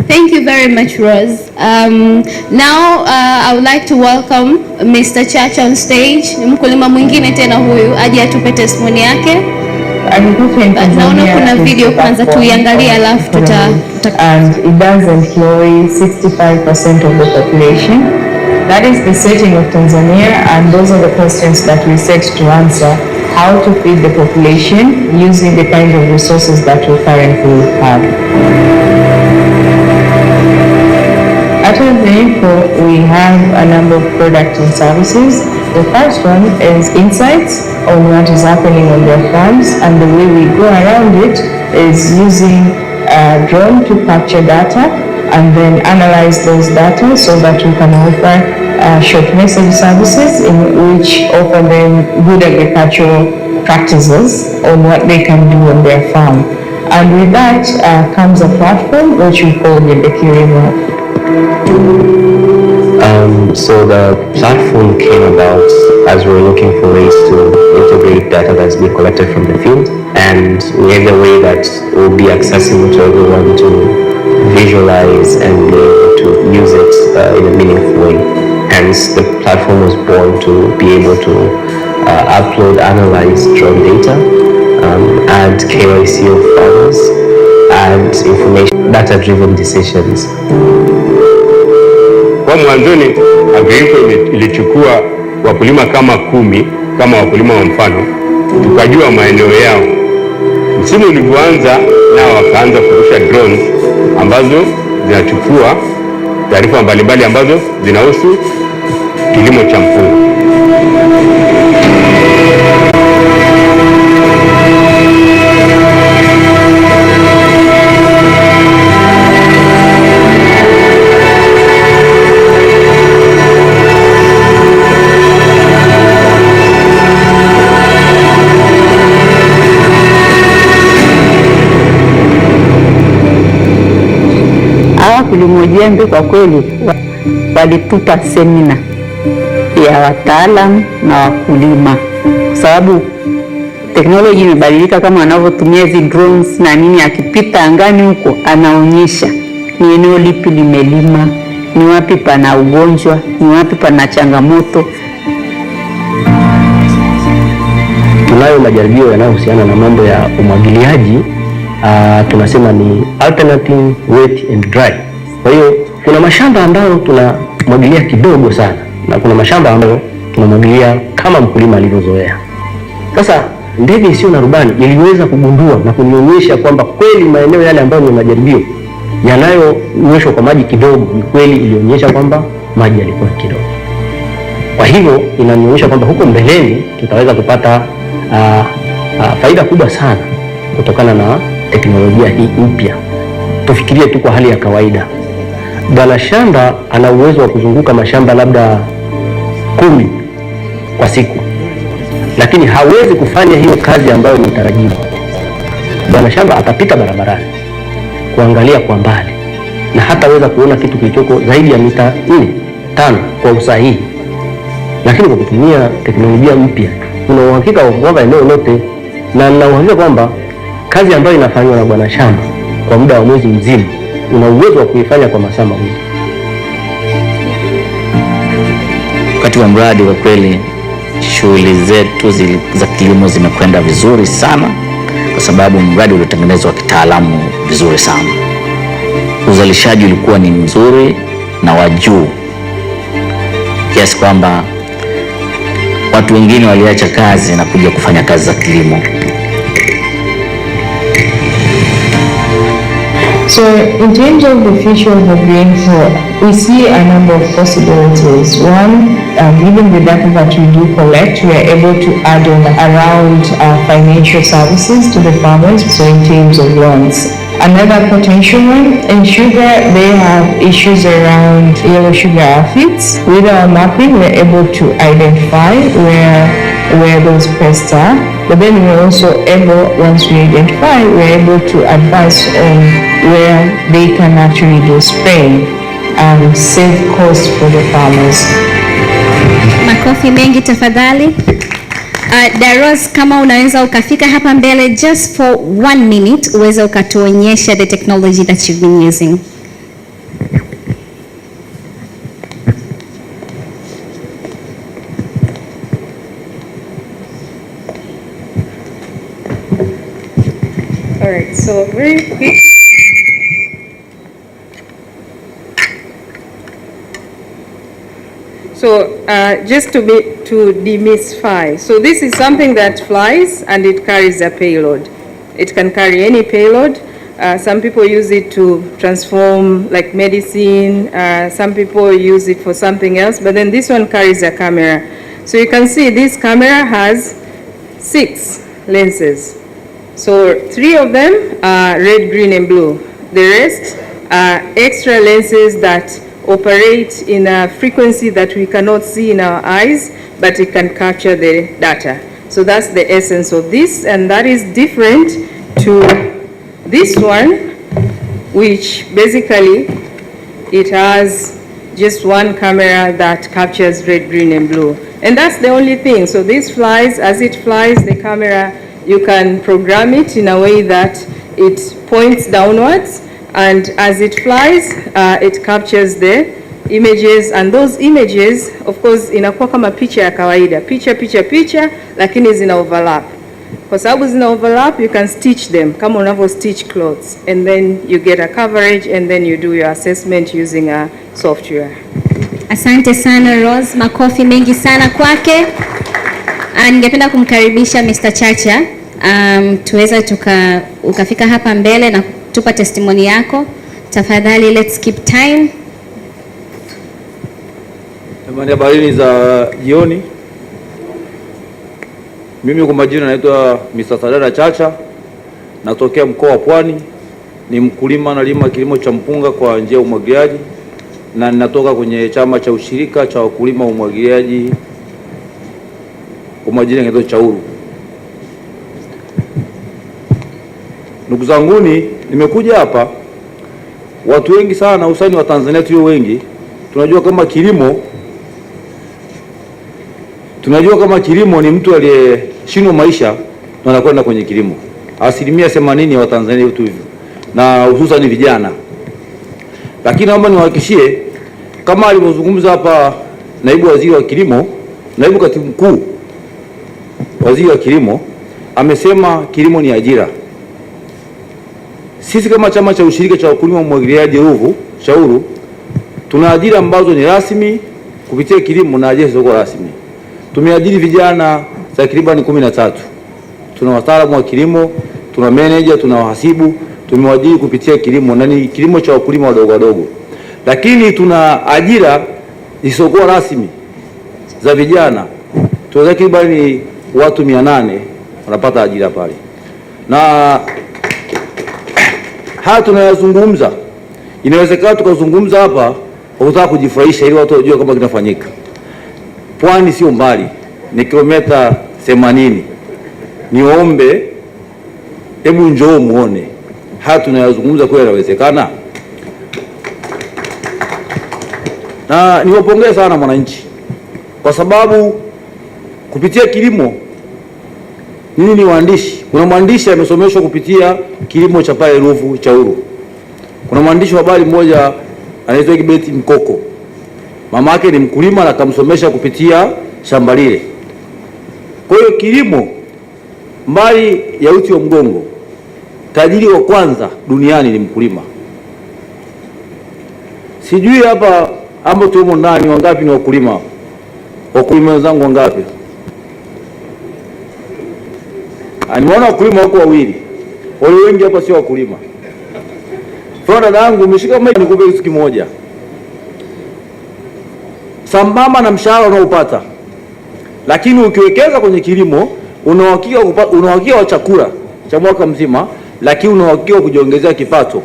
Thank you very much, Rose. Now I would like to welcome Mr. Chacha on stage. Mkulima mwingine tena huyu aje atupe testimony yake. Naona kuna video kwanza tuiangalie alafu and it does employ 65% of the population. That is the setting of Tanzania, and those are the questions that we set to answer: how to feed the population using the kind of resources that we currently have. At Untitled, we have a number of products and services. The first one is insights on what is happening on their farms, and the way we go around it is using a drone to capture data and then analyze those data so that we can offer short message services in which offer them good agricultural practices on what they can do on their farm. And with that comes a platform which we call the Kilimo. So the platform came about as we were looking for ways to integrate data that's being collected from the field, and we have a way that will be accessible to everyone to visualize and be able to use it in a meaningful way. Hence, the platform was born to be able to upload, analyze drone data, add KYC of farmers, and information, data-driven decisions. Kwa mwanzoni Agriinfo ilichukua wakulima kama 10 kama wakulima wa mfano, tukajua maeneo yao. Msimu ulivyoanza nao wakaanza kurusha drones ambazo zinachukua taarifa mbalimbali ambazo zinahusu kilimo cha mpunga. Kilimo jembe kwa kweli walitupa semina ya wataalamu na wakulima, kwa sababu teknolojia imebadilika. Kama wanavyotumia hizi drones na nini, akipita angani huko anaonyesha ni eneo lipi limelima, ni wapi pana ugonjwa, ni wapi pana changamoto. Tunayo majaribio yanayohusiana na mambo ya umwagiliaji, tunasema ni alternating wet and dry. Kwa hiyo kuna mashamba ambayo tunamwagilia kidogo sana na kuna mashamba ambayo tunamwagilia kama mkulima alivyozoea. Sasa ndege isiyo na rubani iliweza kugundua na kunionyesha kwamba kweli maeneo yale ambayo ni majaribio yanayonyweshwa kwa maji kidogo, ni kweli ilionyesha kwamba maji yalikuwa kidogo. Kwa hivyo inanionyesha kwamba huko mbeleni tutaweza kupata faida kubwa sana kutokana na teknolojia hii mpya. Tufikirie tu kwa hali ya kawaida. Bwana shamba ana uwezo wa kuzunguka mashamba labda 10 kwa siku, lakini hawezi kufanya hiyo kazi ambayo ni tarajiwa. Bwana shamba atapita barabarani kuangalia kwa mbali na hataweza kuona kitu kilichoko zaidi ya mita 4-5 kwa usahihi. Lakini kwa kutumia teknolojia mpya kuna uhakika wa kwamba eneo lote, na nina uhakika kwamba kazi ambayo inafanywa na bwana shamba kwa muda wa mwezi mzima una uwezo wa kuifanya kwa masaa mawili. Wakati wa mradi, kwa kweli shughuli zetu za kilimo zimekwenda vizuri sana, kwa sababu mradi uliotengenezwa kitaalamu vizuri sana. Uzalishaji ulikuwa ni mzuri na wa juu kiasi kwamba watu wengine waliacha kazi na kuja kufanya kazi za kilimo. So in terms of the future of Agriinfo, we see a number of possibilities. One, given the data that we do collect, we are able to add on around financial services to the farmers, so in terms of loans. Another potential one, in sugar, they have issues around yellow sugar aphids. With our mapping, we're able to identify where those pests are. But then we're also able, once we identify, we're able to advise on where they can actually do spraying and save costs for the farmers. Makofi mengi tafadhali. Daros, kama unaweza ukafika hapa mbele just for 1 minute uweze ukatuonyesha the technology that you've been using. All right, so very quick. So just to demystify, so this is something that flies and it carries a payload. It can carry any payload. Some people use it to transform like medicine. Some people use it for something else, but then this one carries a camera. So you can see this camera has 6 lenses. So 3 of them are red, green, and blue. The rest are extra lenses that operate in a frequency that we cannot see in our eyes, but it can capture the data. So that's the essence of this, and that is different to this one, which basically it has just one camera that captures red, green, and blue. And that's the only thing. So this flies, as it flies, the camera, you can program it in a way that it points downwards, and as it flies, it captures the images, and those images, of course, inakuwa kama picha ya kawaida, picha, lakini zina overlap. Kwa sababu zina overlap, you can stitch them kama unavyo stitch clothes, and then you get a coverage, and then you do your assessment using a software. Asante sana Rose, makofi mengi sana kwake. Ningependa kumkaribisha Mr. Chacha, tuweza ukafika hapa mbele na kutupa testimony yako. Tafadhali, let's keep time. Habari za jioni. Mimi kwa majina naitwa Mr. Sadara Chacha, natokea mkoa wa Pwani, ni mkulima, nalima kilimo cha mpunga kwa njia ya umwagiliaji, na ninatoka kwenye chama cha ushirika cha wakulima wa umwagiliaji kwa majina naitwa Chauru. Ndugu zanguni, nimekuja hapa, watu wengi sana usani wa Tanzania tulio wengi tunajua kama kilimo ni mtu aliyeshindwa maisha na anakwenda kwenye kilimo. 80% ya Watanzania wetu hivyo, na hususan vijana. Lakini naomba niwahakikishie, kama alivyozungumza hapa naibu waziri wa kilimo, naibu katibu mkuu waziri wa kilimo amesema kilimo ni ajira. Sisi kama chama cha ushirika cha wakulima wa umwagiliaji Chauru, tuna ajira ambazo ni rasmi kupitia kilimo na ajira zisizo rasmi. Tumeajiri vijana takriban 13. Tuna wataalamu wa kilimo, tuna manager, tuna wahasibu, tumewaajiri kupitia kilimo, na ni kilimo cha wakulima wadogo. Lakini tuna ajira zisizo rasmi za vijana. Tuna takriban watu 800 wanapata ajira pale. Na haya tunayazungumza, inawezekana tukazungumza hapa kwa kutaka kujifurahisha ili watu wajue kama kinafanyika. Pwani sio mbali, ni kilomita 80. Niombe, hebu njoo muone haya tunayazungumza kweli yanawezekana. Na niwapongeze sana Mwananchi, kwa sababu kupitia kilimo, nini ni waandishi. Kuna mwandishi amesomeshwa kupitia kilimo cha pale Ruvu Chauru. Kuna mwandishi wa habari mmoja anaitwa Kibeti Mkoko, mama yake ni mkulima na akamsomesha kupitia shamba lile. Kwa hiyo kilimo, mbali ya uti wa mgongo, tajiri wa kwanza duniani ni mkulima. Sijui hapa ambao tumo ndani wangapi ni wakulima. Wakulima wenzangu wangapi? Nimeona wakulima wako wawili. Wale wengi hapa sio wakulima. Kwa dada yangu, umeshika maji nikupe kitu kimoja. Sambamba na mshahara unaopata, lakini ukiwekeza kwenye kilimo unauhakika wa chakula cha mwaka mzima, lakini unauhakika kujiongezea kipato.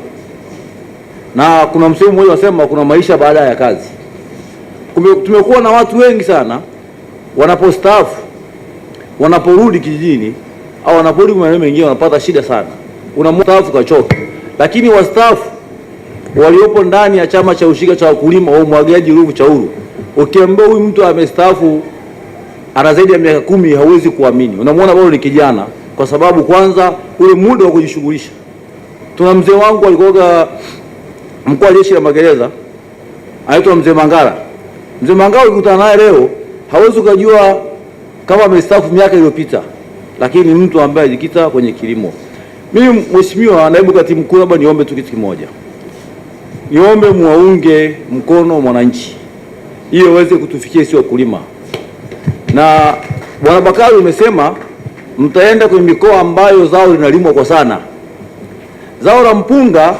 Na kuna msemo mmoja unasema kuna maisha baada ya kazi. Tumekuwa na watu wengi sana wanapostaafu, wanaporudi kijijini au wanaporudi maeneo mengine wanapata shida sana. Unamstaafu kachoka. Lakini wastaafu waliopo ndani ya chama cha ushirika cha wakulima wa umwagiliaji Ruvu Chauru, ukiambia huyu mtu amestaafu ana zaidi ya miaka 10, hauwezi kuamini. Unamwona bado ni kijana, kwa sababu kwanza ule muda wa kujishughulisha. Tuna mzee wangu alikuwa mkuu wa jeshi la magereza, anaitwa Mzee Mangala. Mzee Mangala ukikutana naye leo hauwezi kujua kama amestaafu miaka iliyopita, lakini ni mtu ambaye alijikita kwenye kilimo. Mimi Mheshimiwa Naibu Katibu Mkuu, labda niombe tu kitu kimoja. Niombe muwaunge mkono Mwananchi ili waweze kutufikia sisi wakulima. Na Bwana Bakari umesema mtaenda kwenye mikoa ambayo zao linalimwa kwa sana. Zao la mpunga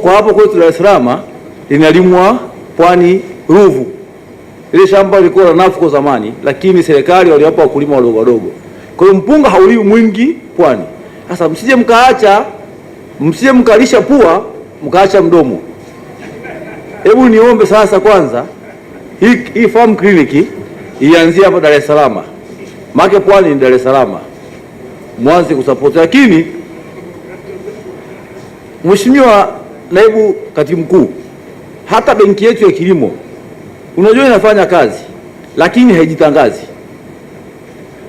kwa hapo kwetu Dar es Salaam linalimwa Pwani Ruvu. Ile shamba lilikuwa la nafu kwa zamani, lakini serikali waliwapa wakulima wadogo. Kwa hiyo mpunga hauliwi mwingi Pwani. Sasa msije mkalisha pua mkaacha mdomo. Hebu niombe sasa, kwanza hii farm clinic ianzie hapa Dar es Salaam. Maana Pwani ni Dar es Salaam. Mwanze kusupport. Lakini Mheshimiwa Naibu Katibu Mkuu, hata benki yetu ya kilimo unajua inafanya kazi lakini haijitangazi.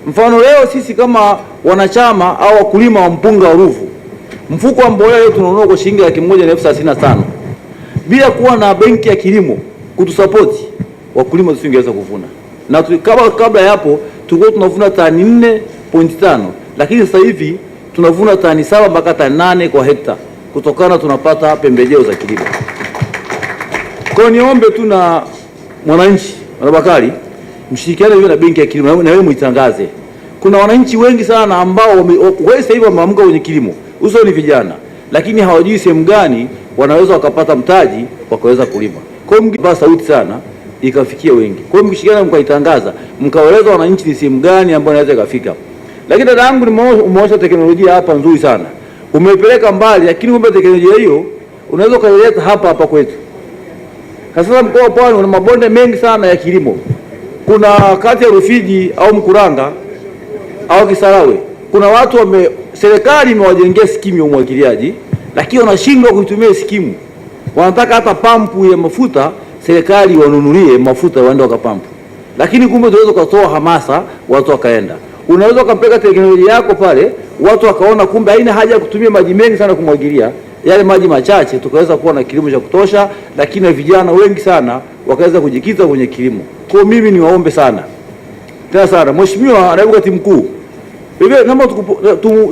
Mfano leo sisi kama wanachama au wakulima wa mpunga wa Ruvu, mfuko wa mbolea leo tunanunua kwa shilingi 135,000. Bila kuwa na benki ya kilimo kutusapoti, wakulima tusingeweza kuvuna. Na kabla ya hapo tulikuwa tunavuna tani 4.5, lakini sasa hivi tunavuna tani 7 mpaka tani 8 kwa hekta, kutokana tunapata pembejeo za kilimo. Kwa niombe tu na Mwananchi Bakari, mshirikiane hivi na benki ya kilimo na wewe muitangaze. Kuna wananchi wengi sana ambao wewe sasa hivi wameamka kwenye kilimo, uso ni vijana, lakini hawajui sehemu gani wanaweza wakapata mtaji wakaweza kulima. Kwa hiyo mkipa sauti sana ikafikia wengi. Kwa hiyo mkishirikiana mkaitangaza, mkawaeleza wananchi ni sehemu gani ambayo inaweza ikafika. Lakini dada yangu umeonyesha teknolojia hapa nzuri sana. Umepeleka mbali, lakini kumbe teknolojia hiyo unaweza kuileta hapa hapa kwetu. Sasa mkoa wa Pwani una mabonde mengi sana ya kilimo. Kuna kati ya Rufiji au Mkuranga au Kisarawe, kuna watu serikali imewajengea skimu ya umwagiliaji, lakini wanashindwa kuitumia skimu. Wanataka hata pampu ya mafuta serikali wanunulie mafuta waende wakapampu. Lakini kumbe tunaweza kutoa hamasa watu wakaenda. Unaweza kupeleka teknolojia yako pale, watu wakaona kumbe haina haja ya kutumia maji mengi sana kumwagilia, yale maji machache tukaweza kuwa na kilimo cha kutosha, lakini vijana wengi sana wakaweza kujikita kwenye kilimo. Kwa mimi niwaombe sana tena sana Mheshimiwa Naibu Katibu Mkuu, hivyo naomba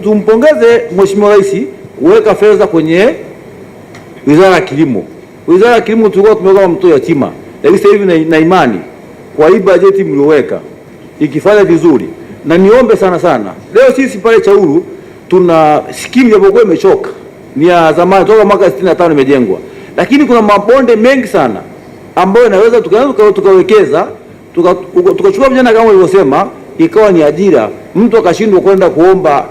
tumpongeze Mheshimiwa Rais kuweka fedha kwenye Wizara ya Kilimo. Wizara ya Kilimo tulikuwa tumeweka mtoto yatima, lakini sasa hivi na imani kwa hii bajeti mlioweka ikifanya vizuri, na niombe sana sana. Leo sisi pale Chauru tuna skimu japokuwa imechoka, ni ya zamani toka mwaka 65 imejengwa, lakini kuna mabonde mengi sana ambayo inaweza tukawekeza tukachukua vijana kama walivyosema, ikawa ni ajira. Mtu akashindwa kwenda kuomba,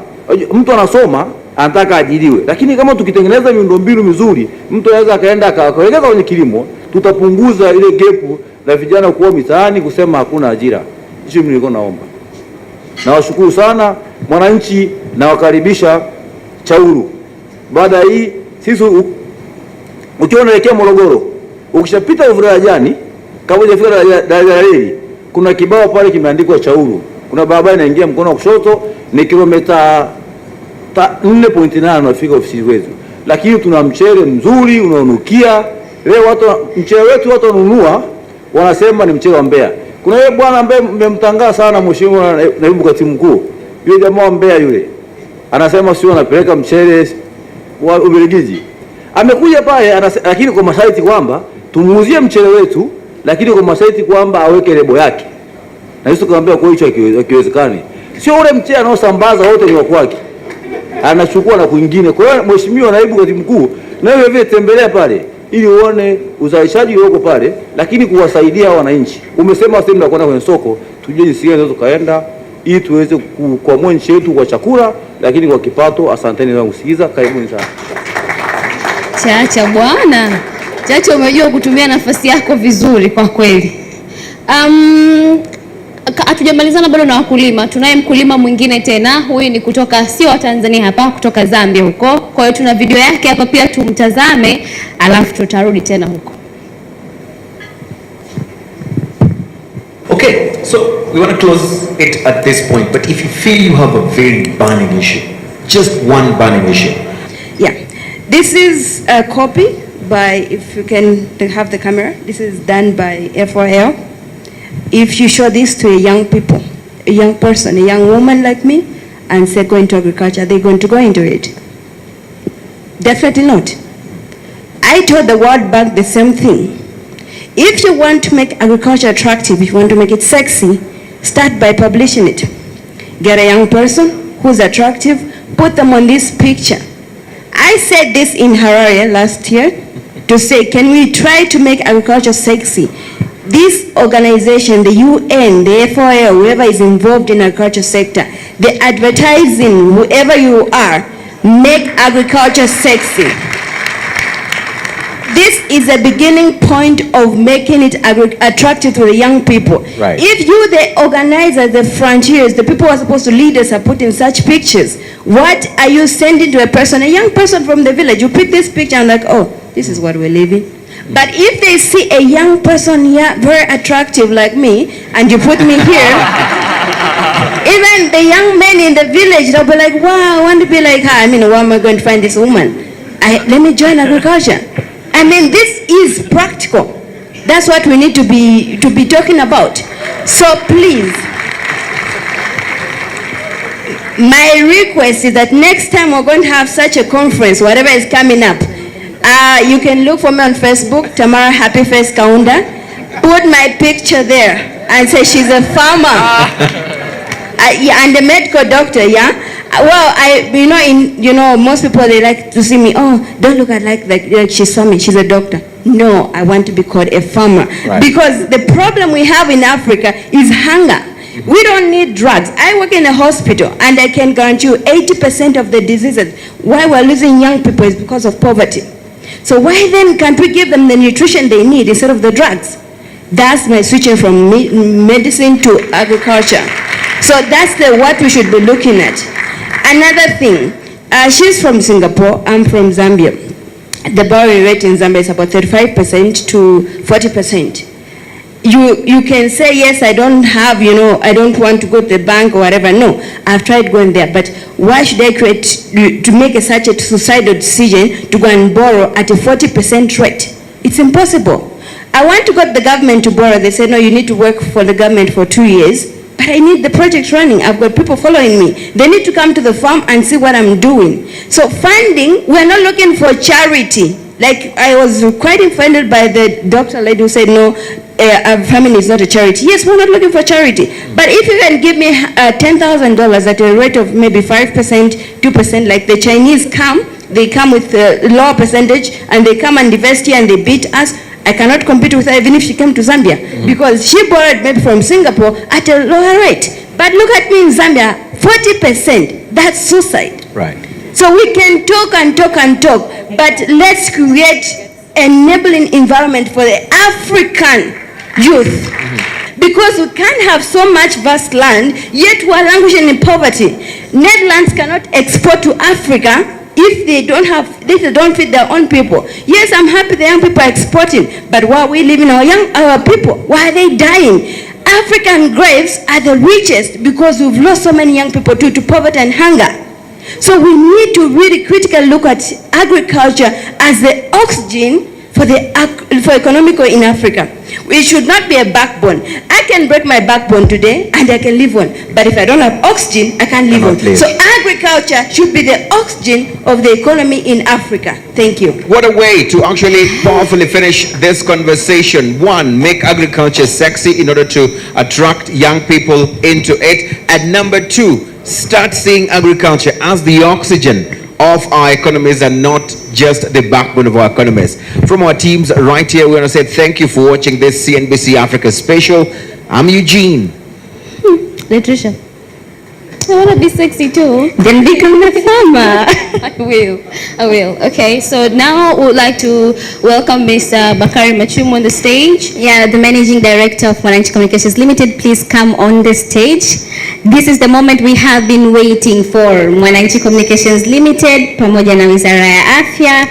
mtu anasoma anataka ajiriwe, lakini kama tukitengeneza miundombinu mizuri, mtu anaweza akaenda akawekeza kwenye kilimo, tutapunguza ile gepu la vijana kuwa mitaani kusema hakuna ajira. Hicho mimi nilikuwa naomba. Nawashukuru sana Mwananchi, na wakaribisha Chauru. Baada ya hii sisi ukiwa unaelekea Morogoro, ukishapita Uvurajani kama hujafika daraja la reli, kuna kibao pale kimeandikwa Chauru. Kuna barabara inaingia mkono wa kushoto, ni kilomita 4.8 unafika ofisi zetu. Lakini tuna mchele mzuri unaonukia. Leo mchele wetu watu wanunua wanasema ni mchele wa Mbeya. Kuna yule bwana ambaye mmemtangaza sana Mheshimiwa Naibu Katibu Mkuu, yule jamaa wa Mbeya yule, anasema sio anapeleka mchele wa Ubelgiji. Amekuja pale lakini kwa masharti kwamba tumuuzie mchele wetu, lakini kwa masharti kwamba aweke lebo yake. Na hizo kaambia kwa hicho hakiwezekani. Sio ule mchele anaosambaza wote ni wa kwake, anachukua na kwingine. Kwa hiyo Mheshimiwa Naibu Katibu Mkuu, na wewe vile tembelea pale ili uone uzalishaji ulioko pale, lakini kuwasaidia wananchi. Umesema sehemu na kwenda kwenye soko, tujue jinsi gani tunaweza kaenda ili tuweze kuamua nchi yetu kwa chakula, lakini kwa kipato. Asanteni na kusikiza, karibuni sana. Chacha bwana, Chacha umejua kutumia nafasi yako vizuri kwa kweli. Hatujamalizana bado na wakulima. Tunaye mkulima mwingine tena, huyu ni kutoka sio wa Tanzania hapa, kutoka Zambia huko. Kwa hiyo tuna video yake hapa pia, tumtazame alafu tutarudi tena huko. Okay, so we want to close it at this point, but if you feel you have a very burning issue, just one burning issue. Yeah, this is a copy by, if you can have the camera, this is done by FOL. If you show this to a young person, a young woman like me, and say go into agriculture, are they going to go into it? Definitely not. I told the World Bank the same thing. If you want to make agriculture attractive, if you want to make it sexy, start by publishing it. Get a young person who's attractive, put them on this picture. I said this in Harare last year to say, can we try to make agriculture sexy? This organization, the UN, the FOL, whoever is involved in agriculture sector, the advertising, whoever you are, make agriculture sexy. This is a beginning point of making it attractive to the young people. Right. If you, the organizers, the frontiers, the people who are supposed to lead us are putting such pictures, what are you sending to a person, a young person from the village? You pick this picture and like, oh, this is what we're living. But if they see a young person here, very attractive like me, and you put me here, even the young men in the village, they'll be like, wow, I want to be like her. I mean, where am I going to find this woman? Let me join agriculture. I mean, this is practical. That's what we need to be talking about. So please, my request is that next time we're going to have such a conference, whatever is coming up, you can look for me on Facebook, Tamara Happy Face Kaunda. Put my picture there and say she's a farmer. And a medical doctor, yeah? Well, most people, they like to see me, oh, don't look at like she's farming, she's a doctor. No, I want to be called a farmer. Right. Because the problem we have in Africa is hunger. We don't need drugs. I work in a hospital, and I can guarantee you 80% of the diseases why we're losing young people is because of poverty. So why then can't we give them the nutrition they need instead of the drugs? That's my switching from medicine to agriculture. So that's what we should be looking at. Another thing, she's from Singapore, I'm from Zambia. The borrowing rate in Zambia is about 35% to 40%. You can say, yes, I don't have, I don't want to go to the bank or whatever. No, I've tried going there. But why should I to make such a suicidal decision to go and borrow at a 40% rate? It's impossible. I want to go to the government to borrow. They say, no, you need to work for the government for 2 years. But I need the project running. I've got people following me. They need to come to the farm and see what I'm doing. So funding, we're not looking for charity. Like, I was quite offended by the doctor lady who said, no, farming is not a charity. Yes, we're not looking for charity. But if you can give me $10,000 at a rate of maybe 5%, 2%, like the Chinese they come with a lower percentage, and they come and invest here and they beat us. I cannot compete with her even if she came to Zambia, because she borrowed maybe from Singapore at a lower rate. But look at me in Zambia, 40%, that's suicide. Right. So we can talk and talk and talk, but let's create an enabling environment for the African youth. Because we can't have so much vast land, yet we are languishing in poverty. Netherlands cannot export to Africa if they don't feed their own people. Yes, I'm happy the young people are exporting, but why are we leaving our people? Why are they dying? African graves are the richest because we've lost so many young people to poverty and hunger. So we need to really critically look at agriculture as the oxygen for economical in Africa. It should not be a backbone. I can break my backbone today and I can live on, but if I don't have oxygen, I can't live on. So agriculture should be the oxygen of the economy in Africa. Thank you. What a way to actually powerfully finish this conversation. One, make agriculture sexy in order to attract young people into it. And number two, start seeing agriculture as the oxygen of our economies and not just the backbone of our economies. From our teams right here, we want to say thank you for watching this CNBC Africa special. I'm Eugene. Latricia, I want to be sexy too. Then become a farmer. I will. Okay, so now we would like to welcome Mr. Bakari Machumu on the stage. Yeah, the Managing Director of Mwananchi Communications Limited, please come on the stage. This is the moment we have been waiting for. Mwananchi Communications Limited, pamoja na Wizara ya Afya,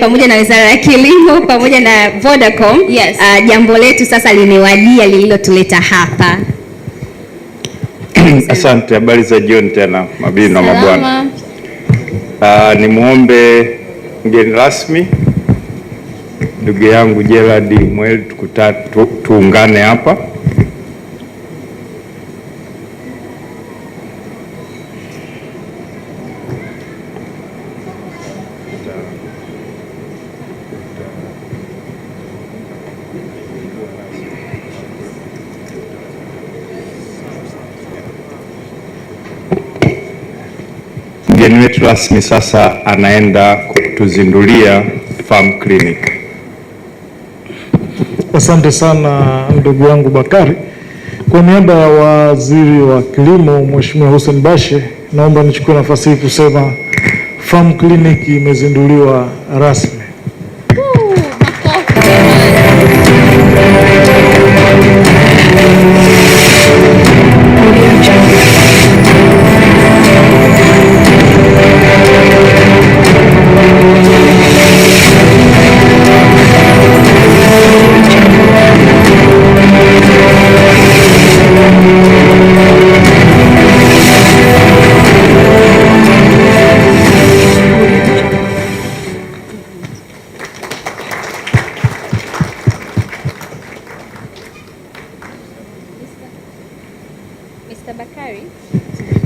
pamoja na Wizara ya Kilimo, pamoja na Vodacom. Yes. Jambo letu sasa limewadia lililotuleta hapa. Asante, habari za jioni tena mabibi na mabwana. Nimuombe mgeni rasmi ndugu yangu Gerald Mweli tuungane hapa. Mgeni wetu rasmi sasa anaenda kutuzindulia farm clinic. Asante sana ndugu yangu Bakari. Kwa niaba ya Waziri wa Kilimo Mheshimiwa Hussein Bashe, naomba nichukue nafasi hii kusema farm clinic imezinduliwa rasmi.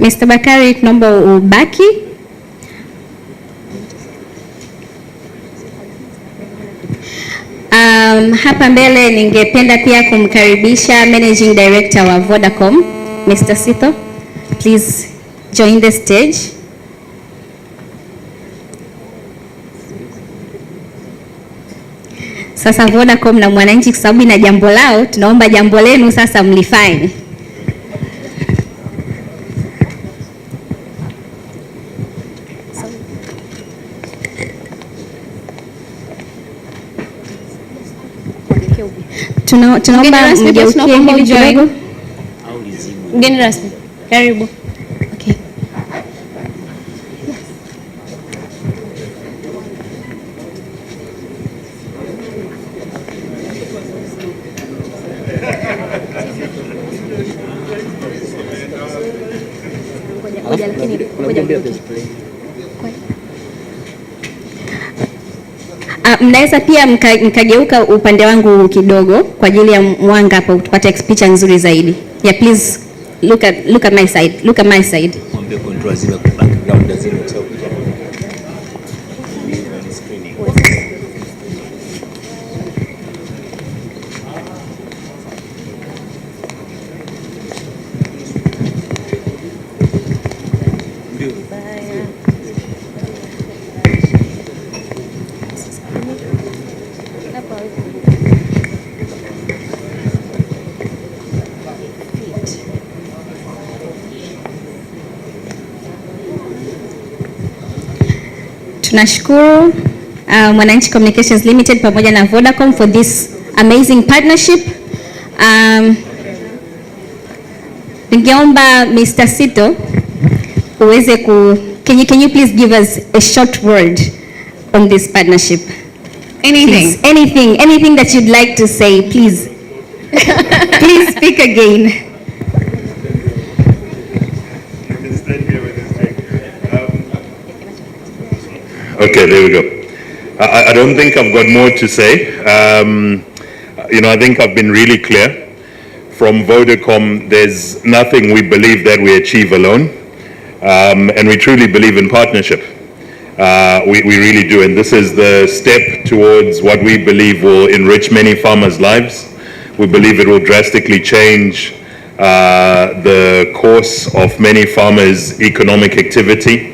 Mr. Bakari, tunaomba ubaki. Hapa mbele ningependa pia kumkaribisha Managing Director wa Vodacom, Mr. Sitho. Please join the stage. Sasa Vodacom na Mwananchi kwa sababu ina jambo lao, tunaomba jambo lenu sasa mlifanye. Tunaomba mgeukie hivi kidogo. Mgeni rasmi, karibu. Okay. Mnaweza pia mkageuka upande wangu kidogo kwa ajili ya mwanga hapo tupate picha nzuri zaidi. Yeah, please look at my side. Look at my side. Mwambie control zile background zile. Tunashukuru Mwananchi Communications Limited pamoja na Vodacom for this amazing partnership. Ningeomba Mr. Sitho uweze can you please give us a short word on this partnership? Anything. Please, anything that you'd like to say, please. Please speak again. Okay, there we go. I don't think I've got more to say. I think I've been really clear. From Vodacom, there's nothing we believe that we achieve alone. And we truly believe in partnership. We really do. And this is the step towards what we believe will enrich many farmers' lives. We believe it will drastically change the course of many farmers' economic activity.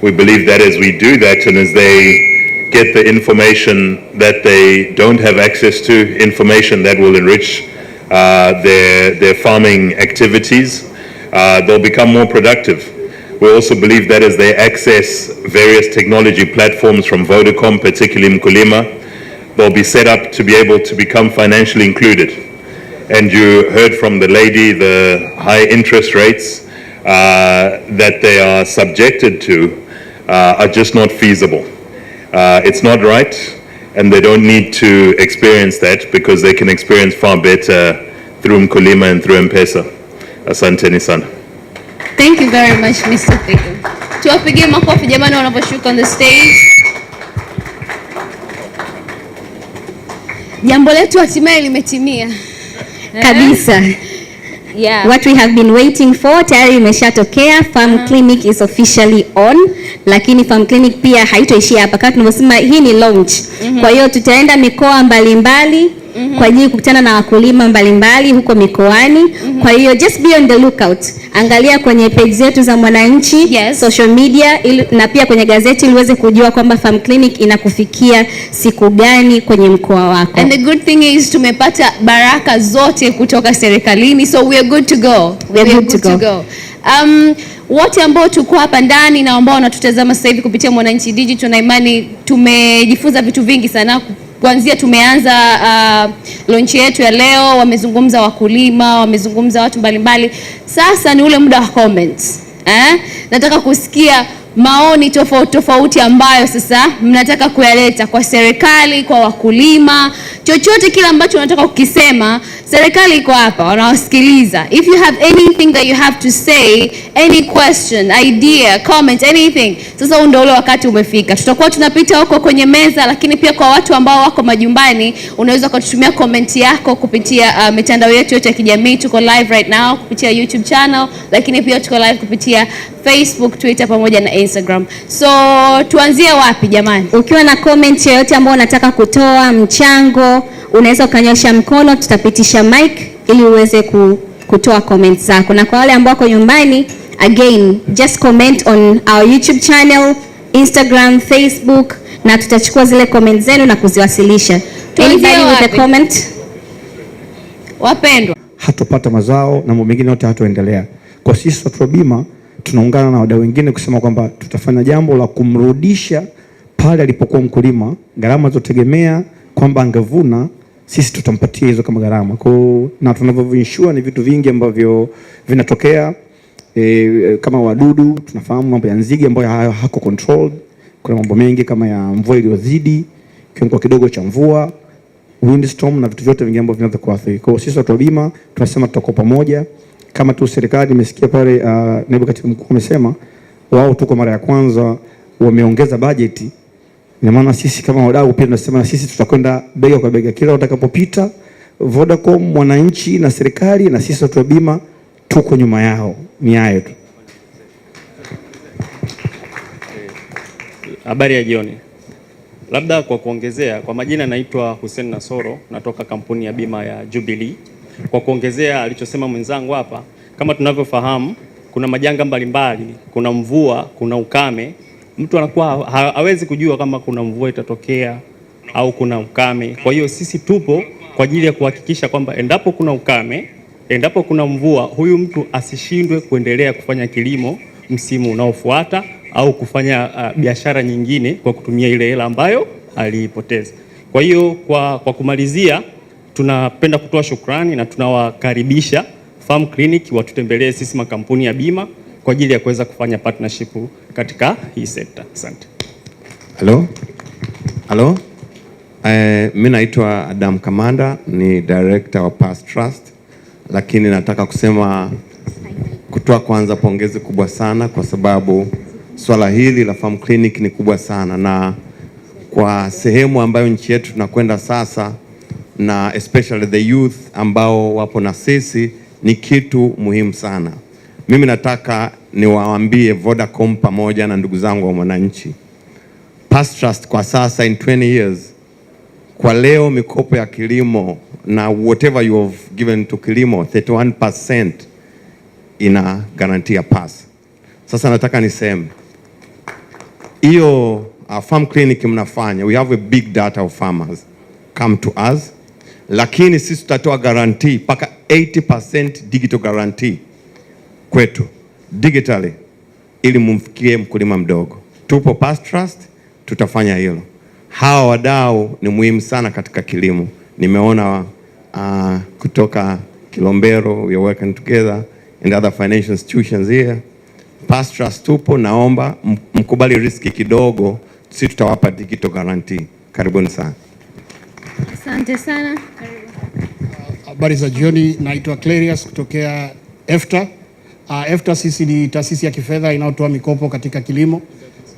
We believe that as we do that and as they get the information that they don't have access to, information that will enrich their farming activities, they'll become more productive. We also believe that as they access various technology platforms from Vodacom, particularly Mkulima, they'll be set up to be able to become financially included. And you heard from the lady the high interest rates that they are subjected to are just not feasible. It's not right, and they don't need to experience that because they can experience far better through Mkulima and through M-Pesa. Asanteni sana. Thank you very much, Mr. Sitho. Tuwapigie makofi jamani wanaposhuka on the stage. Jambo letu hatimaye limetimia. Kabisa. Yeah. What we have been waiting for tayari imeshatokea. Farm Clinic is officially on. Lakini Farm Clinic pia haitoishia hapa. Kama tunavyosema hii ni launch. Kwa hiyo tutaenda mikoa mbalimbali kwa ajili kukutana na wakulima mbalimbali huko mikoani. Kwa hiyo just be on the lookout. Angalia kwenye page zetu za Mwananchi, social media na pia kwenye gazeti ili uweze kujua kwamba Farm Clinic inakufikia siku gani kwenye mkoa wako. And the good thing is tumepata baraka zote kutoka serikalini, so we are good to go. We are good to go. Wote ambao tuko hapa ndani na ambao wanatutazama sasa hivi kupitia Mwananchi Digital, na imani tumejifunza vitu vingi sana. Kuanzia tumeanza launch yetu ya leo, wamezungumza wakulima, wamezungumza watu mbalimbali. Sasa ni ule muda wa comments. Nataka kusikia maoni tofauti ambayo sasa mnataka kuyaleta kwa serikali, kwa wakulima, chochote kile ambacho unataka kukisema, serikali iko hapa, wanawasikiliza. If you have anything that you have to say, any question, idea, comment, anything, sasa ndio ule wakati umefika. Tutakuwa tunapita huko kwenye meza, lakini pia kwa watu ambao wako majumbani, unaweza kututumia comment yako kupitia mitandao yetu yote ya kijamii. Tuko live right now kupitia YouTube channel, lakini pia tuko live kupitia Facebook, Twitter pamoja na Instagram. So tuanzie wapi jamani? Ukiwa na comment yoyote ambayo unataka kutoa mchango, unaweza ukanyosha mkono, tutapitisha mic ili uweze kutoa comment zako. Na kwa wale ambao wako nyumbani, again, just comment on our YouTube channel, Instagram, Facebook, na tutachukua zile comment zenu na kuziwasilisha. Anybody with a comment? Wapendwa, hatupata mazao na mambo mengine yote hatoendelea. Kwa sisi watu wa bima tunaungana na wadau wengine kusema kwamba tutafanya jambo la kumrudisha pale alipokuwa mkulima, gharama zotegemea kwamba angevuna, sisi tutampatia hizo kama gharama. Kwa na tunavyoinsure ni vitu vingi ambavyo vinatokea kama wadudu, tunafahamu mambo ya nzige ambayo hako controlled. Kuna mambo mengi kama ya mvua iliyozidi, kiwango kidogo cha mvua, windstorm na vitu vyote vingi ambavyo vinaweza kuathiri. Kwa sisi watu wa bima tunasema tutakuwa pamoja. Kama tu serikali imesikia pale naibu katibu mkuu amesema wao tuko mara ya kwanza wameongeza bajeti. Ina maana sisi kama wadau pia tunasema na sisi tutakwenda bega kwa bega kila utakapopita. Vodacom, Mwananchi na serikali na sisi watu wa bima tuko nyuma yao. Ni hayo tu. Habari ya jioni. Labda kwa kuongezea, kwa majina naitwa Hussein Nasoro, natoka kampuni ya bima ya Jubilee. Kwa kuongezea alichosema mwenzangu hapa, kama tunavyofahamu kuna majanga mbalimbali, kuna mvua, kuna ukame. Mtu anakuwa hawezi kujua kama kuna mvua itatokea au kuna ukame. Kwa hiyo sisi tupo kwa ajili ya kuhakikisha kwamba endapo kuna ukame, endapo kuna mvua, huyu mtu asishindwe kuendelea kufanya kilimo msimu unaofuata au kufanya biashara nyingine kwa kutumia ile hela ambayo aliipoteza. Kwa hiyo kwa kumalizia, tunapenda kutoa shukrani na tunawakaribisha Farm Clinic watutembelee sisi makampuni ya bima kwa ajili ya kuweza kufanya partnership katika hii sekta. Asante. Hello. Mimi naitwa Adam Kamanda, ni director wa Past Trust, lakini nataka kutoa kwanza pongezi kubwa sana kwa sababu swala hili la Farm Clinic ni kubwa sana, na kwa sehemu ambayo nchi yetu tunakwenda sasa, na especially the youth ambao wapo na sisi, ni kitu muhimu sana. Mimi nataka niwaambie Vodacom pamoja na ndugu zangu wa Mwananchi, Past Trust kwa sasa in 20 years, kwa leo mikopo ya kilimo na whatever you have given to kilimo 31% ina guarantee pass. Sasa nataka niseme hiyo Farm Clinic mnafanya, we have a big data of farmers come to us, lakini sisi tutatoa guarantee paka 80% digital guarantee kwetu digitally ili mumfikie mkulima mdogo. Tupo Past Trust, tutafanya hilo. Hawa wadau ni muhimu sana katika kilimo. Nimeona kutoka Kilombero, we are working together and other financial institutions here. Past Trust tupo, naomba mkubali riski kidogo, sisi tutawapa digital guarantee. Karibuni sana. Asante sana. Habari za jioni, naitwa Clarius kutokea EFTA. EFTA sisi ni taasisi ya kifedha inayotoa mikopo katika kilimo.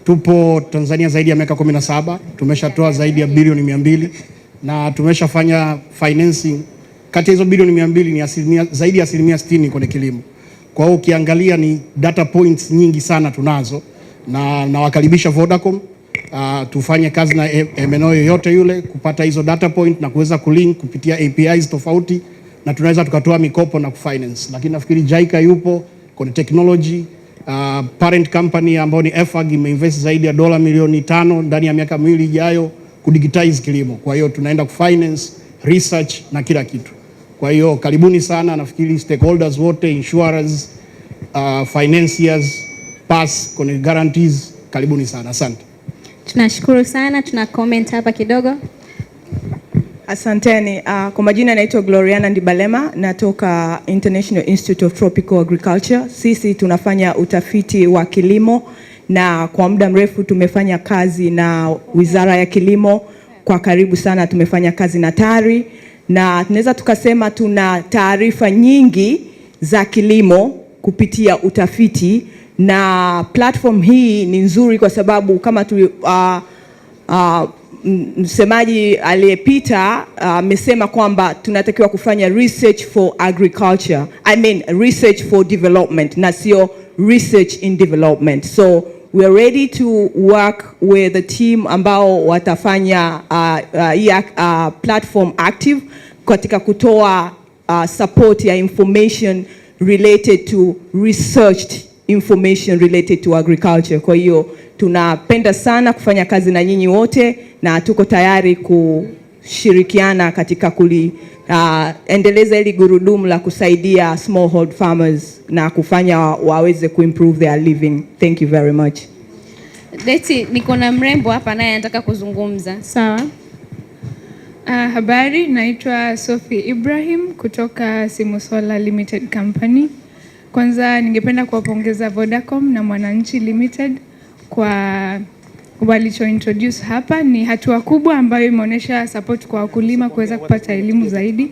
Tupo Tanzania zaidi ya miaka 17, tumeshatoa zaidi ya bilioni 200 na tumeshafanya financing. Kati ya hizo bilioni 200 ni zaidi ya 60% kwenye kilimo. Kwa hiyo ukiangalia ni data points nyingi sana tunazo, na nawakaribisha Vodacom tufanye kazi na MNO yoyote yule kupata hizo data point na kuweza kulink kupitia APIs tofauti, na tunaweza tukatoa mikopo na kufinance. Lakini nafikiri JICA yupo kwenye technology, parent company ambayo ni EFAG imeinvest zaidi ya dola milioni 5 ndani ya miaka 2 ijayo kudigitize kilimo. Kwa hiyo tunaenda kufinance, research na kila kitu. Kwa hiyo karibuni sana, nafikiri stakeholders wote, insurers, financiers, pass, kwenye guarantees, karibuni sana. Asante. Tunashukuru sana. Tuna comment hapa kidogo. Asanteni. Kwa majina naitwa Gloriana Ndibalema, natoka International Institute of Tropical Agriculture. Sisi tunafanya utafiti wa kilimo na kwa muda mrefu tumefanya kazi na Wizara ya Kilimo kwa karibu sana, tumefanya kazi na TARI na tunaweza tukasema tuna taarifa nyingi za kilimo kupitia utafiti, na platform hii ni nzuri kwa sababu kama msemaji aliyepita amesema kwamba tunatakiwa kufanya research for agriculture, research for development na sio research in development. So we are ready to work with the team ambao watafanya platform active katika kutoa support ya information related to researched information related to agriculture. Kwa hiyo tunapenda sana kufanya kazi na nyinyi wote na tuko tayari kushirikiana katika endeleza ili gurudumu la kusaidia smallholder farmers na kufanya waweze kuimprove their living. Thank you very much. Leti, niko na mrembo hapa naye anataka kuzungumza. Sawa. Habari, naitwa Sophie Ibrahim kutoka Simusola Limited Company. Kwanza ningependa kuwapongeza Vodacom na Mwananchi Limited kwa walicho introduce hapa. Ni hatua kubwa ambayo imeonyesha support kwa wakulima kuweza kupata elimu zaidi.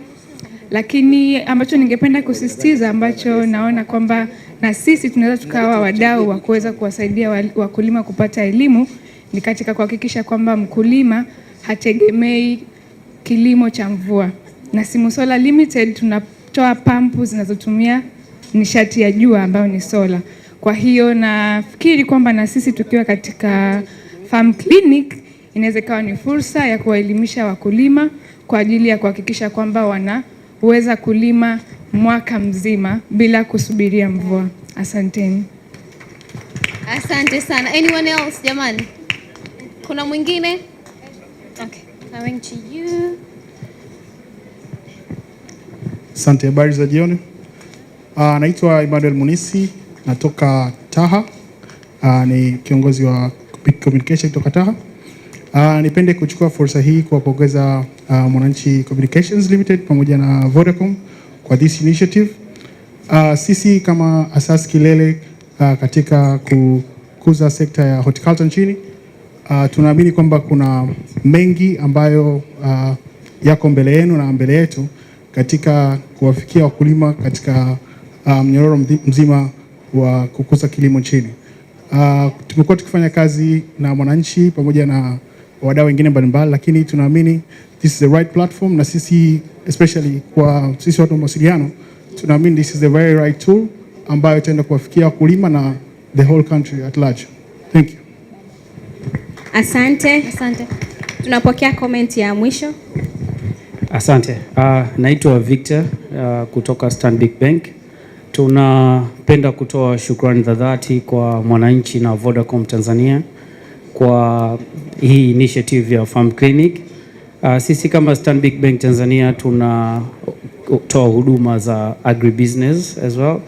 Lakini ambacho ningependa kusisitiza, ambacho naona kwamba na sisi tunaweza tukawa wadau wa kuweza kuwasaidia wakulima kupata elimu, ni katika kuhakikisha kwamba mkulima hategemei kilimo cha mvua. Na Simusola Limited tunatoa pampu zinazotumia nishati ya jua ambayo ni sola. Kwa hiyo nafikiri kwamba na sisi tukiwa katika farm clinic inaweza kuwa ni fursa ya kuwaelimisha wakulima kwa ajili ya kuhakikisha kwamba wanaweza kulima mwaka mzima bila kusubiria mvua. Asanteni. Asante sana. Anyone else jamani? Kuna mwingine? Okay. Coming to you. Asante, habari za jioni. Naitwa Emmanuel Munisi, natoka Taha. Ni kiongozi wa communication kutoka Taha. Nipende kuchukua fursa hii kuwapongeza Mwananchi Communications Limited pamoja na Vodacom kwa this initiative. Sisi kama asasi kilele katika kukuza sekta ya horticulture nchini, tunaamini kwamba kuna mengi ambayo yako mbele yenu na mbele yetu katika kuwafikia wakulima katika mnyororo mzima wa kukuza kilimo nchini. Tumekuwa tukifanya kazi na Mwananchi pamoja na wadau wengine mbalimbali, lakini tunaamini this is the right platform, na sisi especially kwa sisi watu wa mawasiliano tunaamini this is the very right tool ambayo itaenda kuwafikia wakulima na the whole country at large. Thank you. Asante. Asante. Tunapokea comment ya mwisho. Asante. Naitwa Victor kutoka Stanbic Bank. Tunapenda kutoa shukrani za dhati kwa Mwananchi na Vodacom Tanzania kwa hii initiative ya Farm Clinic. Sisi kama Stanbic Bank Tanzania tunatoa huduma za agribusiness as well,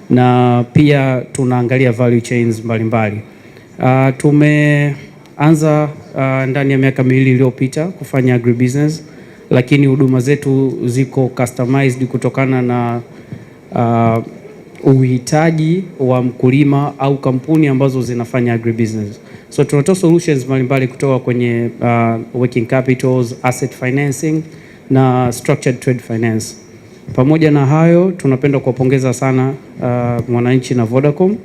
na pia tunaangalia value chains mbalimbali. Tumeanza ndani ya miaka miwili iliyopita kufanya agribusiness, lakini huduma zetu ziko customized kutokana na uhitaji wa mkulima au kampuni ambazo zinafanya agribusiness. So tunatoa solutions mbalimbali kutoka kwenye working capitals, asset financing na structured trade finance. Pamoja na hayo, tunapenda kuwapongeza sana Mwananchi na Vodacom.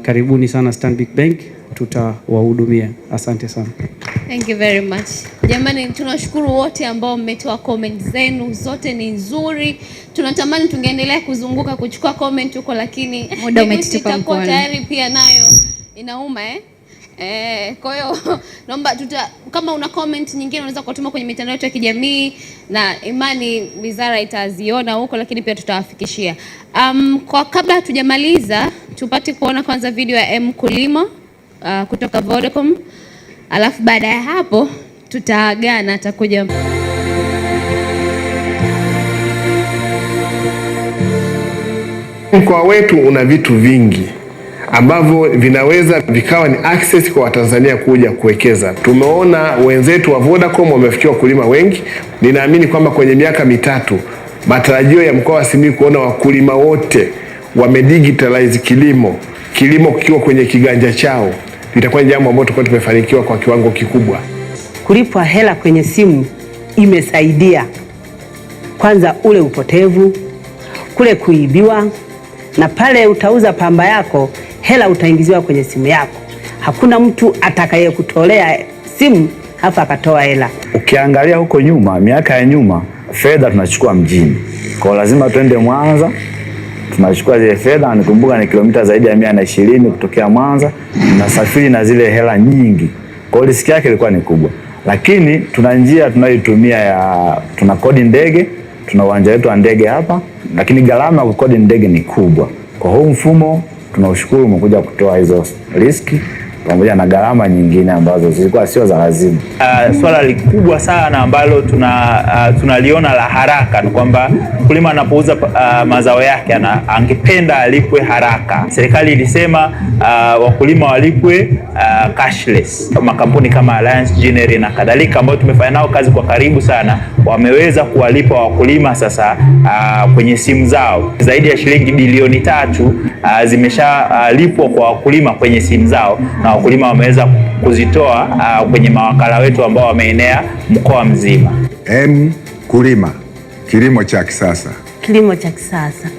Karibuni sana Stanbic Bank, tutawahudumia. Asante sana. Thank you very much. Jamani, tunashukuru wote ambao mmetoa comment zenu, zote ni nzuri. Tunatamani tungeendelea kuzunguka kuchukua comment huko, lakini muda umetutupa mkono. Tayari pia nayo inauma kwa hiyo naomba kama una comment nyingine unaweza kutuma kwenye mitandao yetu ya kijamii na imani wizara itaziona huko, lakini pia tutawafikishia. Kwa kabla hatujamaliza tupate kuona kwanza video ya mkulima kutoka Vodacom. Alafu baada ya hapo tutaagana, atakuja. Mkoa wetu una vitu vingi ambavyo vinaweza vikawa ni access kwa Watanzania kuja kuwekeza. Tumeona wenzetu wa Vodacom wamefikia wakulima wengi. Ninaamini kwamba kwenye miaka mitatu matarajio ya mkoa wa Simiyu kuona wakulima wote wamedigitalize kilimo kikiwa kwenye kiganja chao, itakuwa ni jambo ambalo tumefanikiwa kwa kiwango kikubwa. kulipwa hela kwenye simu imesaidia kwanza ule upotevu, kule kuibiwa, na pale utauza pamba yako, hela utaingiziwa kwenye simu yako. Hakuna mtu atakayekutolea simu halafu akatoa hela. Ukiangalia huko nyuma, miaka ya nyuma, fedha tunachukua mjini. Kwa lazima tuende Mwanza, tunachukua zile fedha, nikumbuka ni kilomita zaidi ya 120 kutokea Mwanza, tunasafiri na zile hela nyingi. Kwa riski yake ilikuwa ni kubwa. Lakini tuna njia tunayoitumia ya tuna kodi ndege, tuna uwanja wetu wa ndege hapa, lakini gharama ya kukodi ndege ni kubwa. Kwa huu mfumo tunaushukuru umekuja kutoa hizo riski pamoja na gharama nyingine ambazo zilikuwa sio za lazima. Swala likubwa sana ambalo tunaliona la haraka ni kwamba mkulima anapouza mazao yake angependa alipwe haraka. Serikali ilisema wakulima walipwe cashless. Makampuni kama Alliance General na kadhalika ambao tumefanya nao kazi kwa karibu sana wameweza kuwalipa wakulima sasa kwenye simu zao. Zaidi ya shilingi bilioni 3 zimeshalipwa kwa wakulima kwenye simu zao, na wakulima wameweza kuzitoa kwenye mawakala wetu ambao wameenea mkoa mzima. Mkulima, kilimo cha kisasa. Kilimo cha kisasa.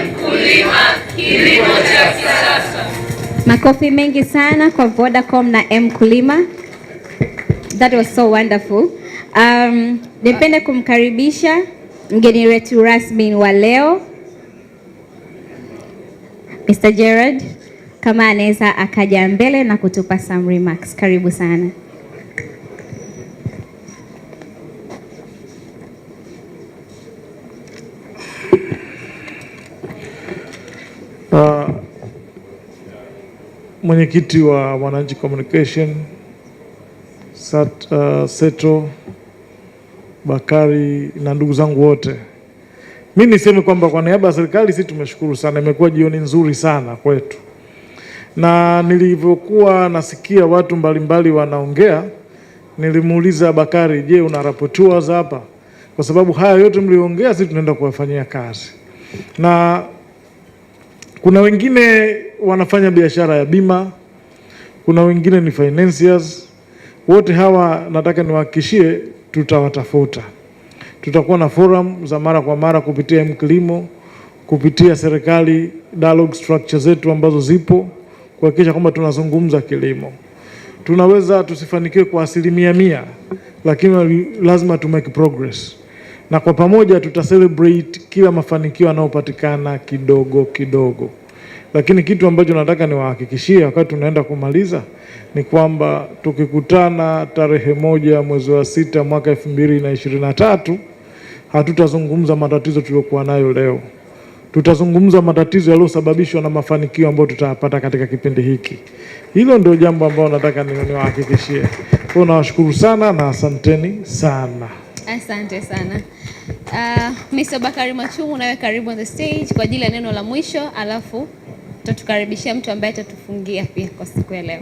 Mkulima, kilimo cha kisasa. Makofi mengi sana kwa Vodacom na Mkulima. That was so wonderful. Nipende kumkaribisha mgeni wetu rasmi wa leo, Mr. Gerard, kama anaweza akaja mbele na kutupa some remarks. Karibu sana. Mwenyekiti wa Mwananchi Communication, Seto, Bakari na ndugu zangu wote. Mimi niseme kwamba kwa niaba ya serikali sisi tumeshukuru sana, imekuwa jioni nzuri sana kwetu. Na nilivyokuwa nasikia watu mbalimbali wanaongea, nilimuuliza Bakari, je, una rapporteurs hapa? Kwa sababu haya yote mliongea sisi tunaenda kuwafanyia kazi. Na kuna wengine wanafanya biashara ya bima, kuna wengine ni financiers. Wote hawa nataka niwahakikishie tutawatafuta. Tutakuwa na forum za mara kwa mara kupitia Mkilimo, kupitia serikali, dialogue structure zetu ambazo zipo, kuhakikisha kwamba tunazungumza kilimo. Tunaweza tusifanikiwe kwa 100%, lakini lazima to make progress. Na kwa pamoja tutacelebrate kila mafanikio yanayopatikana kidogo kidogo. Lakini kitu ambacho nataka niwahakikishie wakati tunaenda kumaliza ni kwamba tukikutana tarehe 1 mwezi wa 6 mwaka 2023, hatutazungumza matatizo tuliokuwa nayo leo. Tutazungumza matatizo yaliyosababishwa na mafanikio ambayo tutayapata katika kipindi hiki. Hilo ndio jambo ambalo nataka niwahakikishie. Kwa nawashukuru sana na asanteni sana. Asante sana. Mr. Bakari Machumu, nawe karibu on the stage kwa ajili ya neno la mwisho, alafu tutatukaribishia mtu ambaye atatufungia pia kwa siku ya leo.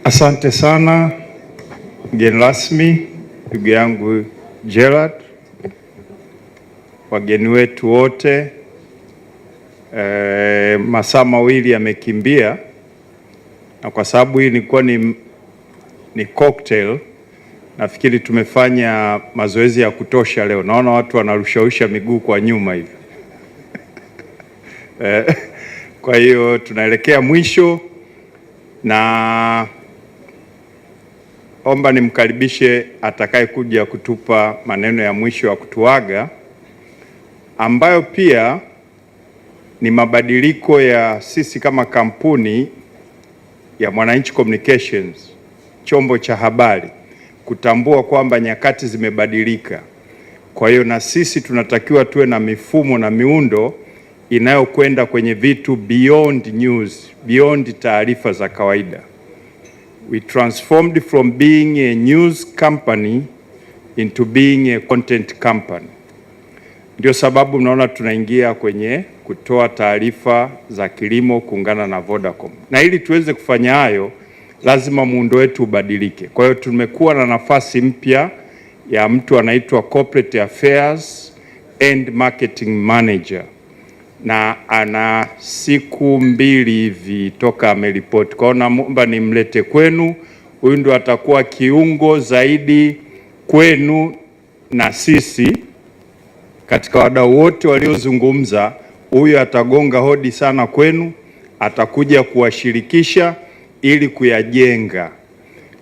Asante sana mgeni rasmi, ndugu yangu Gerard, wageni wetu wote. Masaa mawili yamekimbia, na kwa sababu hii ilikuwa ni cocktail, nafikiri tumefanya mazoezi ya kutosha leo. Naona watu wanarushausha miguu kwa nyuma hivi. Kwa hiyo tunaelekea mwisho, na omba nimkaribishe atakaye kuja kutupa maneno ya mwisho ya kutuaga, ambayo pia ni mabadiliko ya sisi kama kampuni ya Mwananchi Communications, chombo cha habari, kutambua kwamba nyakati zimebadilika. Kwa hiyo na sisi tunatakiwa tuwe na mifumo na miundo inayokwenda kwenye vitu beyond news, beyond taarifa za kawaida. We transformed from being a news company into being a content company. Ndio sababu mnaona tunaingia kwenye kutoa taarifa za kilimo kuungana na Vodacom. Na ili tuweze kufanya hayo, lazima muundo wetu ubadilike. Kwa hiyo tumekuwa na nafasi mpya ya mtu anaitwa Corporate Affairs and Marketing Manager. na ana siku 2 hivi toka ameripoti. Kwa hiyo naomba nimlete kwenu. Huyu ndo atakuwa kiungo zaidi kwenu na sisi katika wadau wote waliozungumza. Huyu atagonga hodi sana kwenu, atakuja kuwashirikisha ili kuyajenga.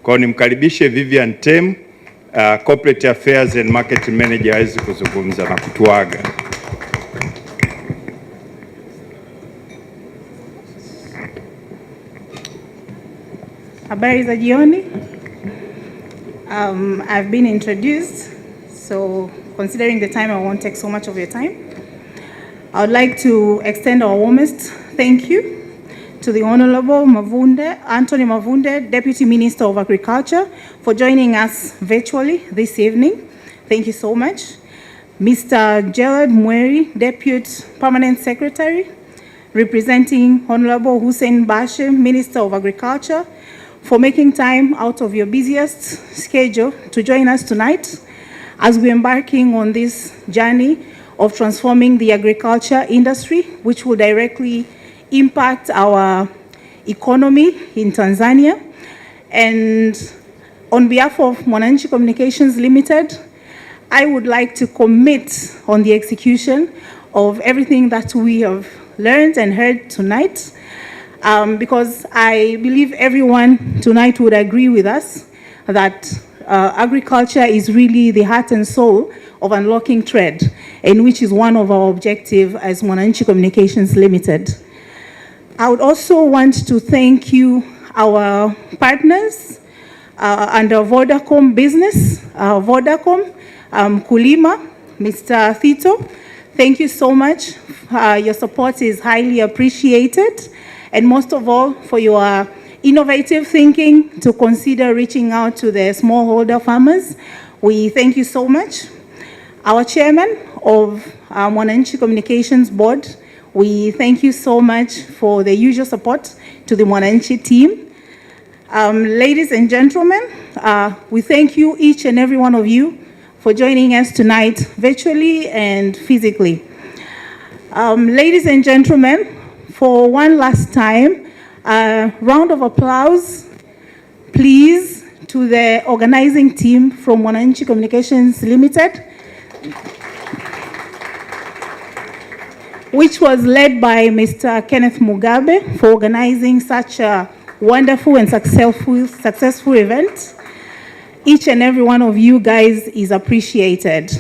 Kwa hiyo nimkaribishe Vivian Tem, Corporate Affairs and Marketing Manager, aweze kuzungumza na kutuaga. Habari za jioni. I've been introduced, so considering the time, I won't take so much of your time. I would like to extend our warmest thank you to the Honorable Anthony Mavunde, Deputy Minister of Agriculture, for joining us virtually this evening. Thank you so much. Mr. Gerald Mweri, Deputy Permanent Secretary, representing Honorable Hussein Bashe, Minister of Agriculture, for making time out of your busiest schedule to join us tonight as we're embarking on this journey of transforming the agriculture industry, which will directly impact our economy in Tanzania. And on behalf of Mwananchi Communications Limited, I would like to commit on the execution of everything that we have learned and heard tonight, because I believe everyone tonight would agree with us that agriculture is really the heart and soul of unlocking trade, and which is one of our objectives as Mwananchi Communications Limited. I would also want to thank you, our partners under Vodacom business, Vodacom, Kulima, Mr. Thito. Thank you so much. Your support is highly appreciated. And most of all, for your innovative thinking to consider reaching out to the smallholder farmers. We thank you so much. Our chairman of Mwananchi Communications Board, we thank you so much for the usual support to the Mwananchi team. Ladies and gentlemen, we thank you, each and every one of you, for joining us tonight virtually and physically. Ladies and gentlemen, for one last time, a round of applause, please, to the organizing team from Mwananchi Communications Limited, which was led by Mr. Kenneth Mugabe for organizing such a wonderful and successful event. Each and every one of you guys is appreciated.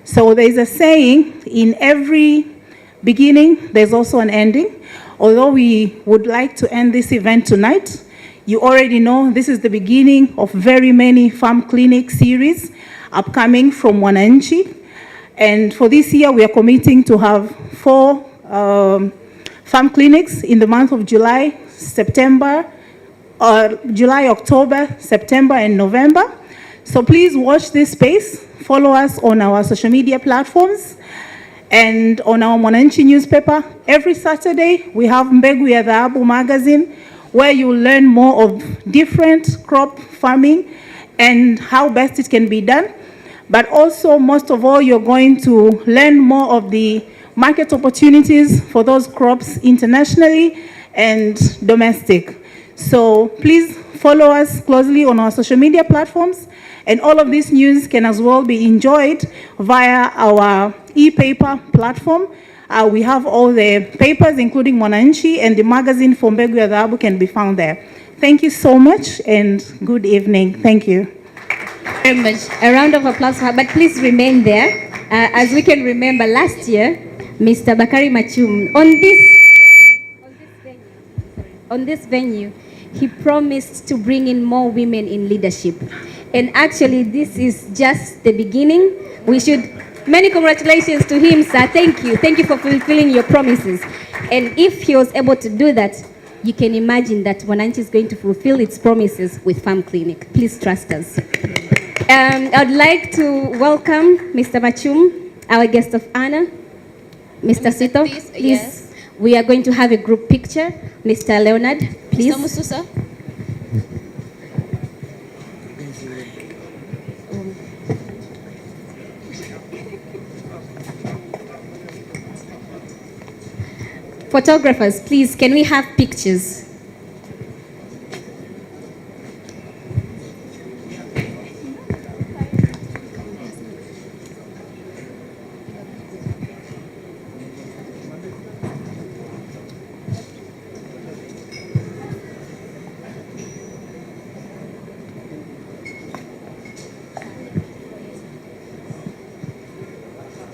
So there's a saying, in every beginning, there's also an ending. Although we would like to end this event tonight, you already know this is the beginning of very many farm clinic series upcoming from Mwananchi. And for this year, we are committing to have 4 farm clinics in the month of July, October, September, and November. So please watch this space. Follow us on our social media platforms and on our Mwananchi newspaper. Every Saturday, we have Mbegu ya Dhahabu magazine, where you learn more of different crop farming and how best it can be done. But also, most of all, you're going to learn more of the market opportunities for those crops internationally and domestic. So please follow us closely on our social media platforms, and all of this news can as well be enjoyed via our e-paper platform. We have all the papers, including Mwananchi, and the magazine for Mbegu ya Dhahabu can be found there. Thank you so much, and good evening. Thank you. Very much. A round of applause for her, but please remain there. As we can remember, last year, Mr. Bakari Machum, on this venue, he promised to bring in more women in leadership. And actually, this is just the beginning. Many congratulations to him, sir. Thank you. Thank you for fulfilling your promises. And if he was able to do that, you can imagine that Mwananchi is going to fulfill its promises with Farm Clinic. Please trust us. I'd like to welcome Mr. Machum, our guest of honor. Mr. Sito, please. Yes. We are going to have a group picture. Mr. Leonard, please. Mr. Mususa. Photographers, please, can we have pictures?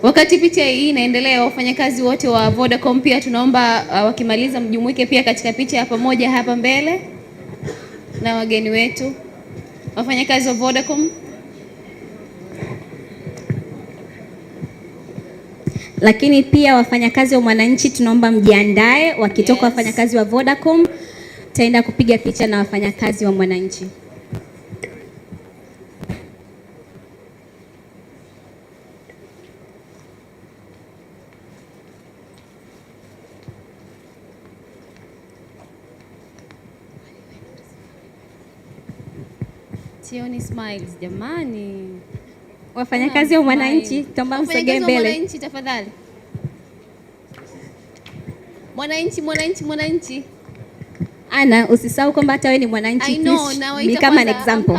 Wakati picha hii inaendelea, wafanyakazi wote wa Vodacom pia tunaomba wakimaliza mjumuike pia katika picha ya pamoja hapa mbele na wageni wetu. Wafanyakazi wa Vodacom. Lakini pia wafanyakazi wa Mwananchi tunaomba mjiandae, wakitoka wafanyakazi wa Vodacom taenda kupiga picha na wafanyakazi wa Mwananchi. Sioni smiles jamani. Wafanyakazi wa Mwananchi tuomba msogee mbele. Mwananchi tafadhali. Mwananchi. Ana, usisahau kwamba hata wewe ni Mwananchi. I know, now ni kama an example.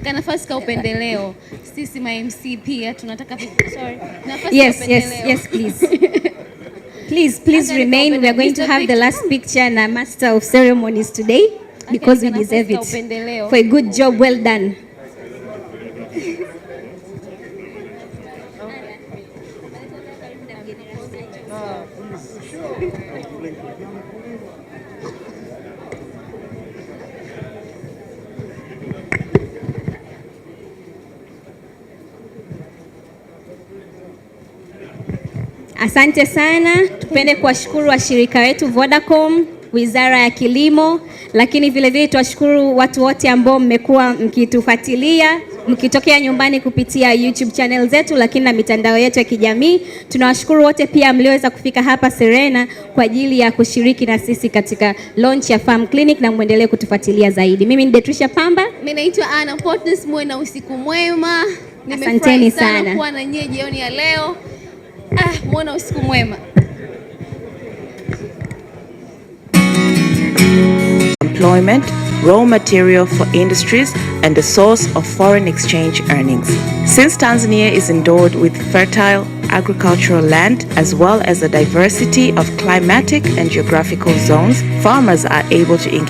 Kana nafasi ka upendeleo. Sisi ma MC pia tunataka nafasi Yes, please. Please remain. We are going to have the last picture na Master of Ceremonies today because we deserve it. For a good job well done. Asante sana. Tupende kuwashukuru washirika wetu Vodacom, Wizara ya Kilimo, lakini vile vile tuwashukuru watu wote ambao mmekuwa mkitufuatilia, mkitokea nyumbani kupitia YouTube channel zetu, lakini na mitandao yetu ya kijamii. Tunawashukuru wote pia mlioweza kufika hapa Serena kwa ajili ya kushiriki na sisi katika launch ya Farm Clinic, na muendelee kutufuatilia zaidi. Mimi ni Detrisha Pamba. Mimi naitwa Anna Potnes. Muwe na usiku mwema. Asanteni sana kuwa na nyie jioni ya leo. Muwe na usiku mwema. Employment, raw material for industries, and the source of foreign exchange earnings. Since Tanzania is endowed with fertile agricultural land as well as a diversity of climatic and geographical zones, farmers are able to engage